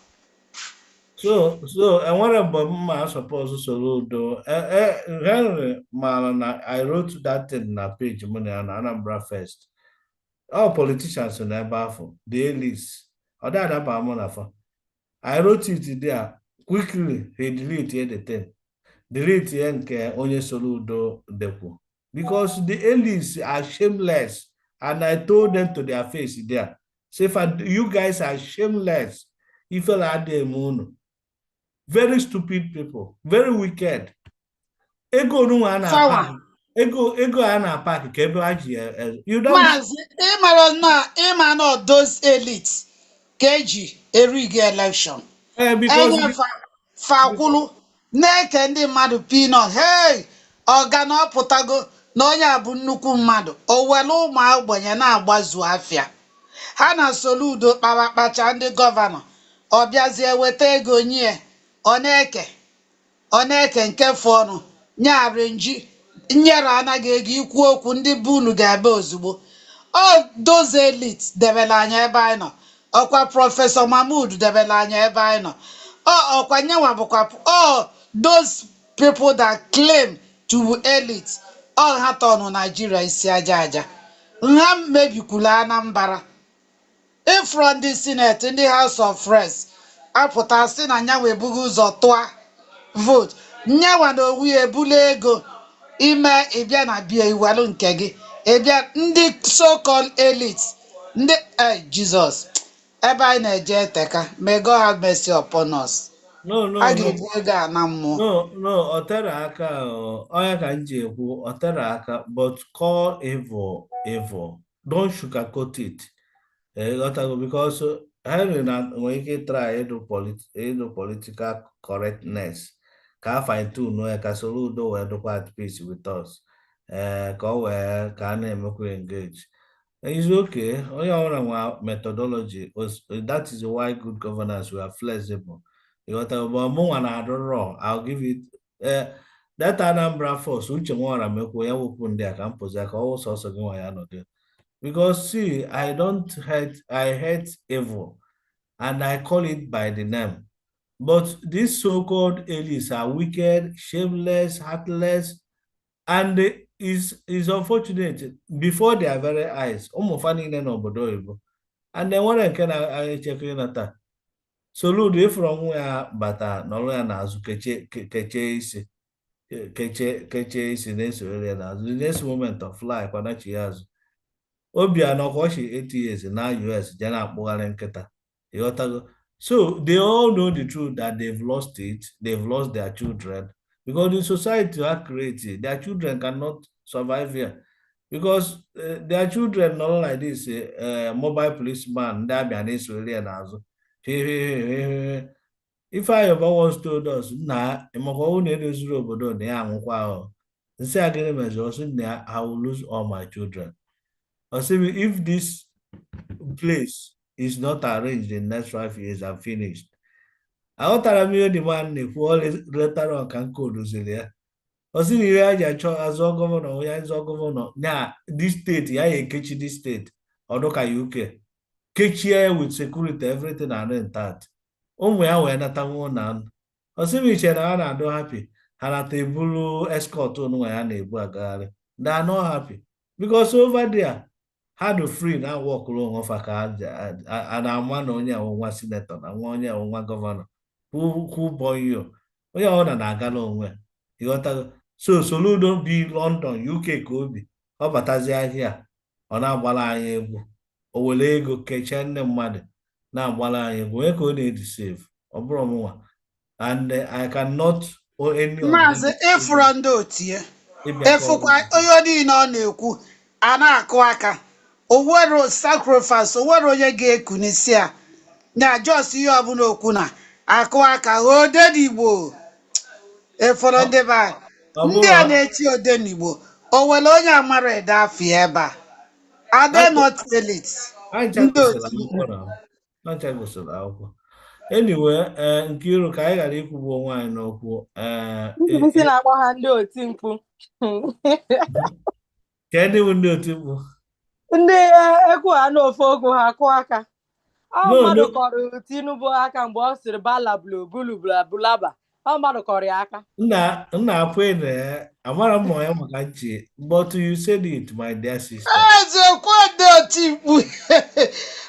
So I want to my suppose so do Henry Malana I wrote that in na page money and Anambra first. All politicians in Ebafu, the elites, or that about I wrote it there quickly. He deleted the thing. Delete nke onye Soludo Depo. Because the elites are shameless. And I told them to their face there. Say, you guys are shameless. If you are the moon. Very stupid people. Very wicked. Ego no one Sawa ego a park ka ebe ha ji you don't maazị ịma na those elites ka eji erigi election because enye fakwulu na-eke ndị mmadụ peanut hey ọga na ọpụtago na onye a bụ nnukwu mmadụ o were ụmụ ogbenye na-agbazu afịa ha na Soludo kpawa kpacha ndị gọvanọ ọ bịazie weta ego nye ọ na-eke nke fọnụ nyarenji nyere anaghị ego ikwu okwu ndị be unu ga-ebe ozugbo ọ those elites debere anya ebe anyị nọ ọkwa prọfesọ Mahmood debere anya ebe anyị nọ ọkwa nyenwa bụkwa those people that claim to be elite ha tọnụ Nigeria isi aja aja ha mebikwuru Anambra ifro ndị sineti ndị House of Reps apụta sị na nyanwa ebughị ụzọ tụa vote nyanwa na owu ya ebula ego ime ịbịa na bia iwelu nke gị ịbịa ndị so-called elite ndị Jizọs ebe anyị na-eje eteka may God have mercy upon us a ga-ebu ego a na mmụọ no ọ tere aka onye ka m ji ekwu ọ tere aka but call evil don't sugarcoat it because Henry nwere ike try ịdụ political correctness ka fine tune ya ka Soludo wee dụkwa at peace with us ka ọ wee ka a na-emekwa engage. It's okay. Onye ọbụla nwa methodology. That is why good governance we are flexible. Mụnwa na-adụ raw. I'll give it that Anambra force uche nwara mekwu ya wepụ ndị a ka m pụzi ka ọ sọsọ gị nwa ya nọdụ. Because see, I hate evil and I call it by the name. But these so-called elites are wicked, shameless, heartless, and is unfortunate before their very eyes. And then one can I check in taa. Soludo ifuru ya bata n'ọrụ ya n'azụ keche isi na-esoro ya n'azụ. The next moment of life kwanachi ya azụ. Obianọ ka ọ shi 8 years na US je na-akpụgharị nkịta. Ịghọtago? So they all know the truth that they've lost it, they've lost their children. Because the society are created, their children cannot survive here. Because their children not like this mobile policeman, If I ever once told us, nah, obodo na ya anwụkwa ahụ. Nsị agịnị measure also na I will lose all my children. Or say if this place is not arranged in the next 5 years, I'm finished. Aghọtara m ihe dị man na-ekwu ọ letara ọka nke odoziri ya. Ọ sị na ihe a ji achọ azọ gọvanọ ya zọ gọvanọ na dis steeti ya ekechi dis steeti ọdụ ka UK kechie with security everything and intact. Ụmụ ya wee natanwuo na anụ. Ọ sị m iche na ha na-adụ happy ha nata ebulu escort onwe ya na-ebu agagharị. They are not happy because over there ha do free na wọkụrụ onwe fa ka a na-ama na onye nwa sinetọ na nwa onye nwa gọvanọ kwụ onye ọbụla na-agala onwe ịghọtago. So Soludo bi London UK ka obi ọ batazi ahịa ọ na-agbara anyị egwu o were ego kechie nne mmadụ na-agbara anyị egwu onye ka ọ na-edi save ọ bụrụ ọmụnwa and I cannot any of Maazị ịfụrụ ndị otie efukwa onye niile ọ na-ekwu a na-akụ aka owero sacrifice owero onye ga-eku n'isi a na jos ihe ọbụla okwu na akụ aka odenigbo efọrọ ndị be anyị ndị a na-echi odenigbo o nwere onye amara ede afọ ebe a ade not tell it ndị otu Ncha gosiri akwụkwọ anyway Nkiru ka anyị ghara ikwugbu onwe anyị n'okwu ndị na-akpọ ha ndị oti mkpu ka ndị bụ ndị oti mkpu ndị ekwu ha n'ofe okwu ha akụ aka ọ mmadụ kọrọ Tinubu aka mgbe ọ sịrị bala bulaba ọ mmadụ kọrọ ya aka nna apụ ene amara m ya maka nchi but you said it my dear sister. ezekwe ndị oti mkpu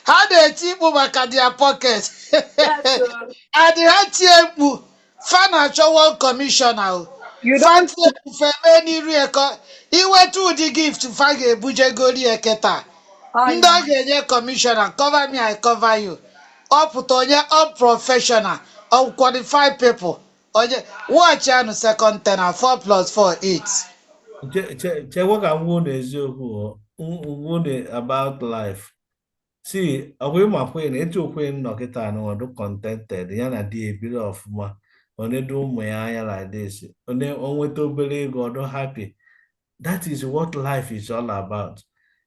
ha na-eti mkpu maka their pocket adị ha tie mkpu fa na-achọ one commissioner fantie mkpu feme n'iru eko iweta ụdị gift fa ga-ebujegori eketa ndị ọ ga-enye commissioner cover me I cover you ọ pụta onye unprofessional unqualified people onye watch anụ second tenor 4+4 8 chekwa ka m gwuo n'eziokwu ngwune about life see ọgwụ ịmakwe na etu okwe nnọkịta n'ọdụ contented ya na di ebiri ọfụma onedu ụmụ ya anya like this onye onweta obere ego ọdụ happy. That is what life is all about.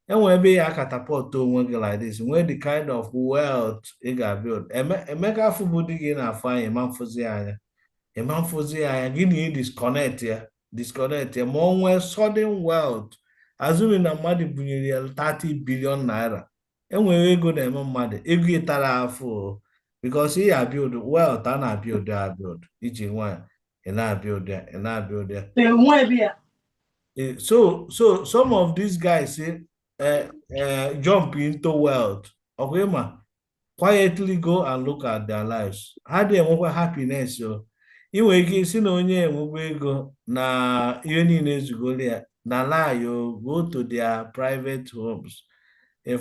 Enwe ebe ya catapult onwe gị like this nwee the kind of wealth ị ga-build. Emeka afụ bụ di gị na-afụ anya ịma mfụzi anya gị na ị disconnect ya ma o nwee sudden wealth azụmi na mmadụ bunyere ya 30 billion naira enwere ego na-eme mmadụ ego ịtara afụ because ị ya build wealth a na-build iji nwanyị ị na-build ya so some of these guys say jump into wealth quietly go and look at their lives ha dị enwekwa happiness ị nwere ike isi na onye enwekwa ego na ihe niile ezugoro ya na lie go to their private homes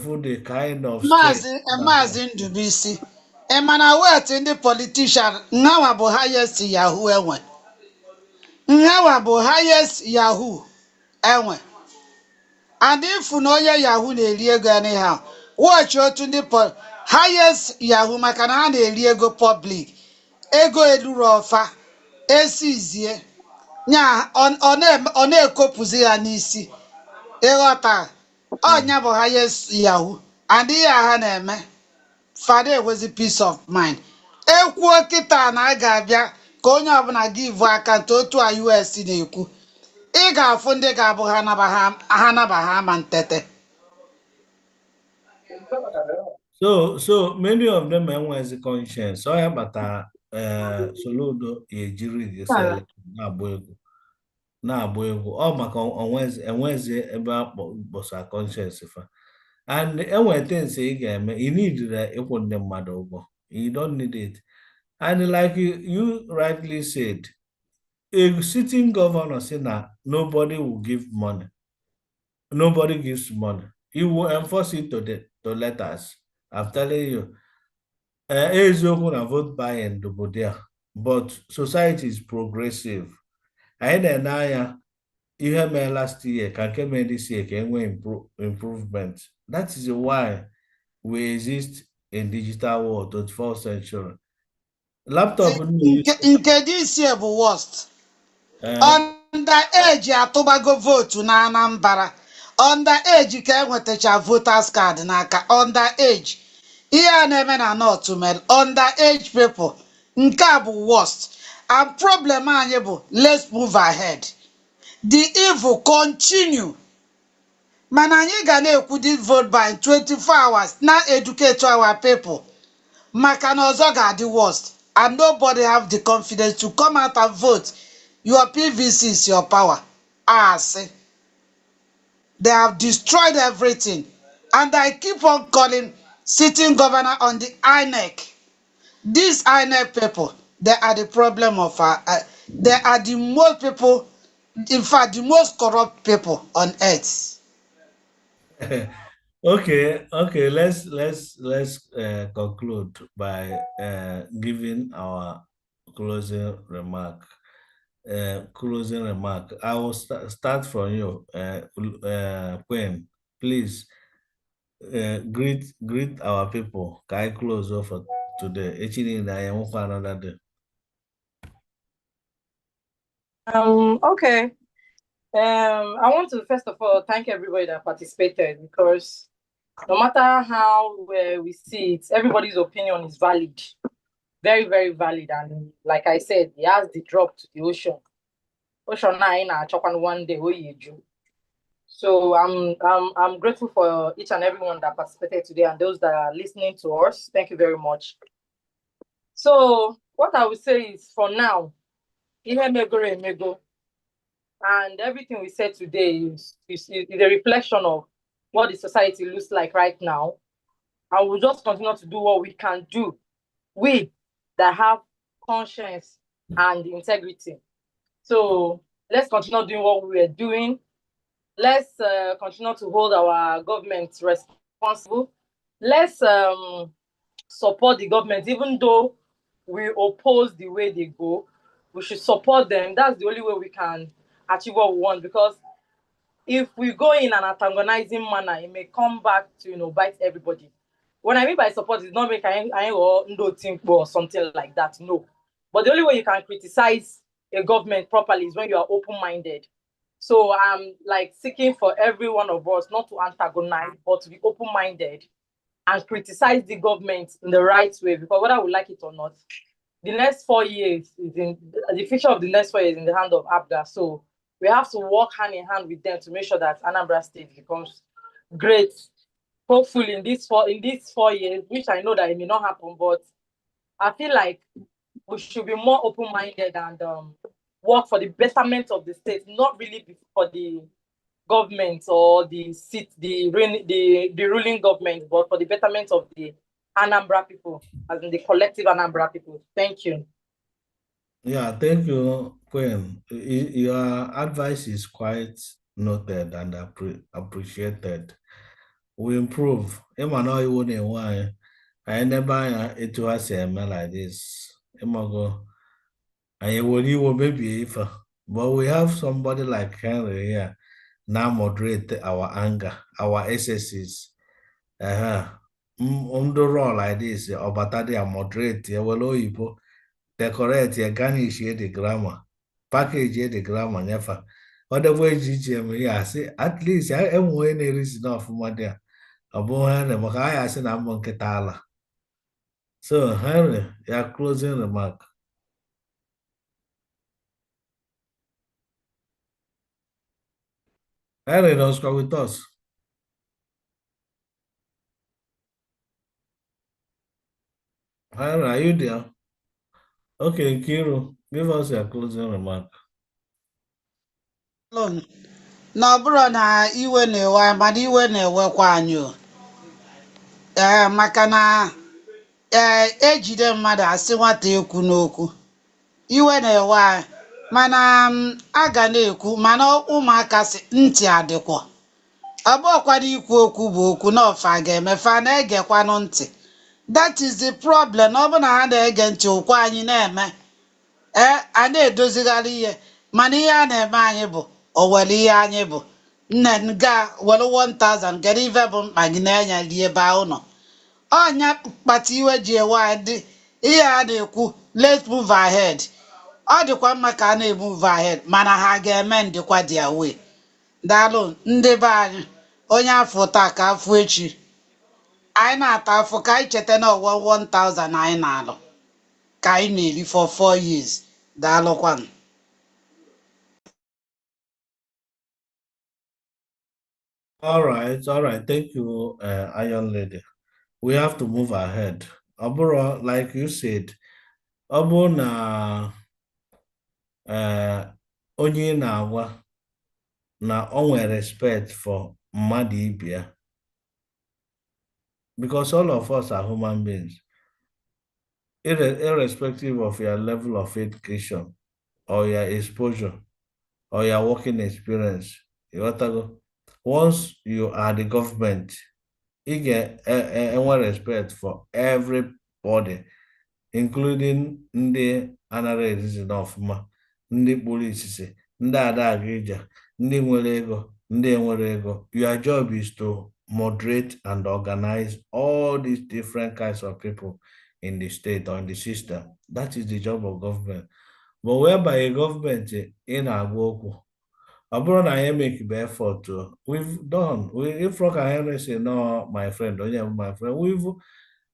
for the kind of Maazị Ndubuisi mana wealth ndị politician nhawa bụ highest yahoo enwe and ifu na onye yahoo na-eri ego anyhow watch otu ndị highest yahoo maka na ha na-eri ego public ego eluru ọfa esizie nya ọ na-ekopụzi ya n'isi ịghọta ọnya bụ highest yahoo and ihe ha na-eme fada enwezi peace of mind ekwuo kịta na a ga-abịa ka onye ọbụla give account otu a US na-ekwu ị ga-afụ ndị ga-abụ ha naba ha ma ntete. So many of them enwezi conscience ọ ya kpata Soludo ejiri gisele na-agba egwu ọ maka enwezi ebe akpọsa conscience fa and enweta nse ị ga-eme ị nidire ịkwụ ndị mmadụ ụgwọ you don't need it and like you rightly said a sitting governor say na nobody will give money nobody gives money he will enforce it to letters. I'm telling you eziokwu na vote buying obodo ya but society is progressive anyị na-ene anya ihe mee last year ka nke mee this year ka enwee improvement. That is why we exist in digital world 21st century. laptop nke this year bụ worst. Underage atụbago votu na Anambra. Underage ka enwetacha voters card n'aka. Underage. Ihe a na-eme na North mere underage people. Nke a bụ worst. And problem anyị bụ let's move ahead. The evil continue. Mana anyị ga na-ekwu this vote by 24 hours na educate our people. Maka na ọzọ ga-adị worst. And nobody have the confidence to come out and vote. Your PVC is your power. See. They have destroyed everything. And I keep on calling sitting governor on the INEC. These INEC people, they are the problem of they are the most people, in fact, the most corrupt people on earth. Okay, let's conclude by giving our closing remark. I will start from you, Queen. Please greet our people. Can I close off for today? Another day. Okay. I want to first of all thank everybody that participated, because no matter how we see it, everybody's opinion is valid, very, very valid. And like I said, he has the drop to the ocean. Ocean 9 one day. So I'm grateful for each and everyone that participated today, and those that are listening to us. Thank you very much. So what I would say is, for now, and everything we said today is a reflection of what the society looks like right now. And we'll just continue to do what we can do. We that have conscience and integrity. So let's continue doing what we are doing. Let's continue to hold our government responsible. Let's support the government, even though we oppose the way they go. We should support them. That's the only way we can achieve what we want, because if we go in an antagonizing manner, it may come back to bite everybody. What I mean by support is not make I or something like that. No. But the only way you can criticize a government properly is when you are open-minded. So I'm seeking for every one of us not to antagonize, but to be open-minded and criticize the government in the right way, because whether we like it or not, the next 4 years the future of the next 4 years in the hand of ABGA. So we have to work hand in hand with them to make sure that Anambra State becomes great. Hopefully in these 4 years, which I know that it may not happen, but I feel like we should be more open-minded and work for the betterment of the state, not really for the government or the ruling government, but for the betterment of the Anambra people, as in the collective Anambra people. Thank you. Yeah, thank you, Queen. Your advice is quite noted and appreciated. We improve. I never it was like this. But we have somebody like Henry here now moderate our anger, our excesses. Role like this, or they are moderate, decorate, garnish the grammar, package the grammar, never. Other ways, at least I am when it is enough for there. I said I'm on Ketala. So, Henry, your closing remark. Henry, don't score with us. Henry, are you there? Okay, Kiro, give us your closing remark. Na ọ bụrụ na iwe na-ewe, mana iwe na-ewekwa anyị maka na ejide mmadụ asị nwata ekwu n'okwu. Iwe na-ewe anyị, mana a ga na-ekwu, mana ụmụaka sị ntị adịkwa. Ọ bụkwana ikwu okwu bụ okwu na ọfa ga-emefa na-egekwanụ ntị. That is the problem. Ọ bụ na ha na-ege ntị okwu anyị na-eme a na-edozigharị ihe, mana ihe a na-eme anyị bụ owere ihe anyị bụ nne ga were 1000 kedu ife bụ mkpa gị na-enye rie ebe ahụ nọ. Ọnya kpata iwe ji ewe anyị ihe a na-ekwu let's move ahead. Ọ dịkwa mma ka a na-emove ahead mana ha ga-eme ndịkwa their way. Daalụ ndị be anyị, onye afọ taa ka afọ echi. Anyị na-ata afọ ka anyị cheta na ọwa 1000 anyị na-alụ ka anyị na-eri for 4 years. Daalụkwanụ. All right. Thank you, Iron Lady. We have to move ahead. Aburo, like you said, Obu na onye na-agwa na onwe respect for mmadụ ibe ya. Because all of us are human beings, irrespective of your level of education or your exposure or your working experience. You got to go. Once you are the government, you get respect for everybody, including ndị anara ezizi n'ọfụma, ndị kpụrụ isisi, ndị ada aga ije, ndị nwere ego, ndị enwere ego. Your job is to moderate and organize all these different kinds of people in the state or in the system. That is the job of government. But whereby a government in Agwoku, abroad I make the effort to. We've done. If Rock Henry say no, my friend, don't you my friend?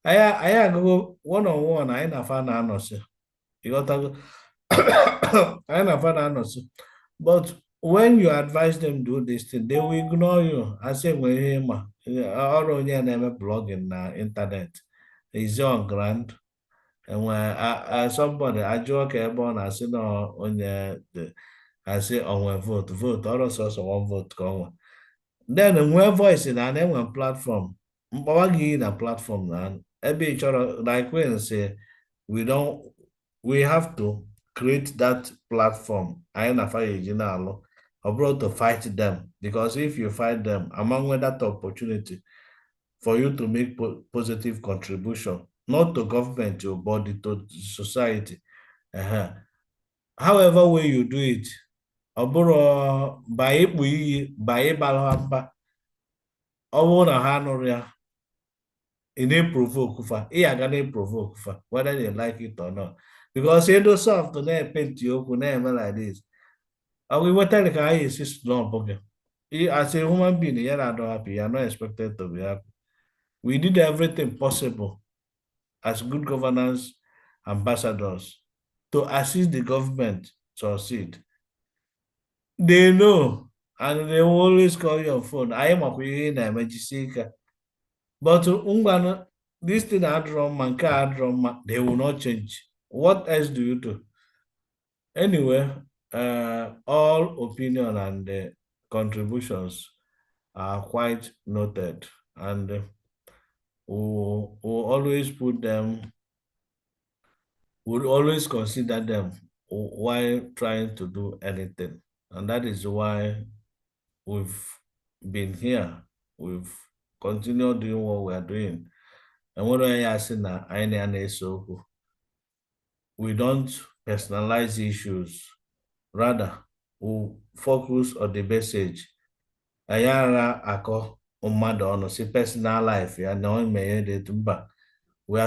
I go one on one. I na fan anosi. You got to go. I na fan anosi. But when you advise them do this thing, they will ignore you. I say when him or on your name blogging na internet is on ground. And when somebody I joke about I say no on the I say on one vote, all also one vote come. Then when voice in an one platform, mpawagi na platform na every each other like when say we have to create that platform. I na fire original abroad to fight them because if you fight them, among that opportunity for you to make positive contribution, not to government your body to society. However way you do it, ọ bụrụ ba ịkpụ iyi ba ịbalụ ha mba ọ bụrụ na ha nụrụ ya ị na-eprovoke fa ị aga na-eprovoke fa whether they like it or not because edo soft na-epenti okwu na-eme like this ọ bụ iwetara ka anyị esi n'ọbụ gị as a human being ya na-adọ happy you are not expected to be happy. We did everything possible as good governance ambassadors to assist the government succeed. They know, and they will always call your phone. I am a queen, I'm a Jessica. But this thing I draw, they will not change. What else do you do? Anyway, all opinion and contributions are quite noted, and we'll always put them, we'll always consider them while trying to do anything. And that is why we've been here. We've continued doing what we are doing. And what I ask now, we don't personalize issues. Rather, we focus on the message. Ayara ako umado si personal life ya no we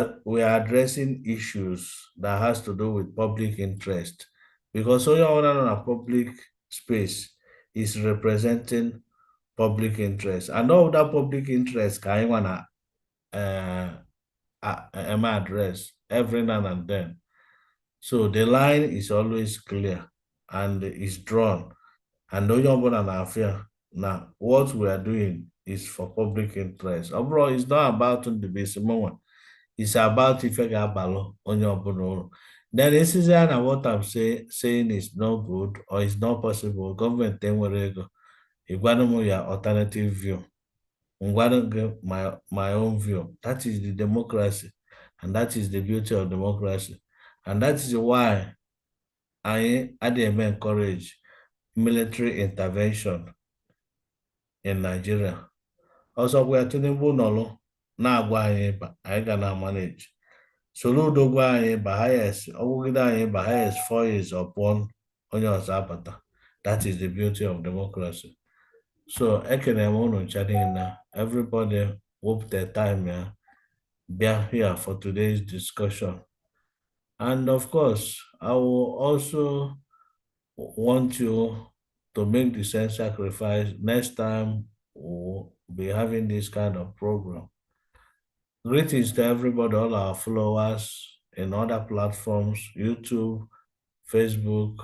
are addressing issues that has to do with public interest because so you're on a public space is representing public interest and all that public interest can you wanna address every now and then. So the line is always clear and is drawn and now what we are doing is for public interest. Overall, it's not about the basic one. It's about if you on your then this is what I'm saying is not good or it's not possible. Government then will go. If one your alternative view, my own view. That is the democracy, and that is the beauty of democracy, and that is why I encourage military intervention in Nigeria. Also, we are Tinubu Nolo, na-agwa anyị ga manage. Soludo gwa anyị ba highest, ọgwụgide anyị ba highest 4 years upon onye ọzọ abata. That is the beauty of democracy. So, ekene m unu ncha everybody hope their time be here for today's discussion. And of course, I will also want you to make the same sacrifice next time we'll be having this kind of program. Greetings to everybody, all our followers in other platforms, YouTube, Facebook,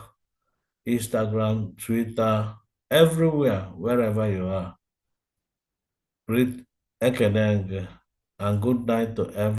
Instagram, Twitter, everywhere, wherever you are. Greet Ekeneng and good night to everyone.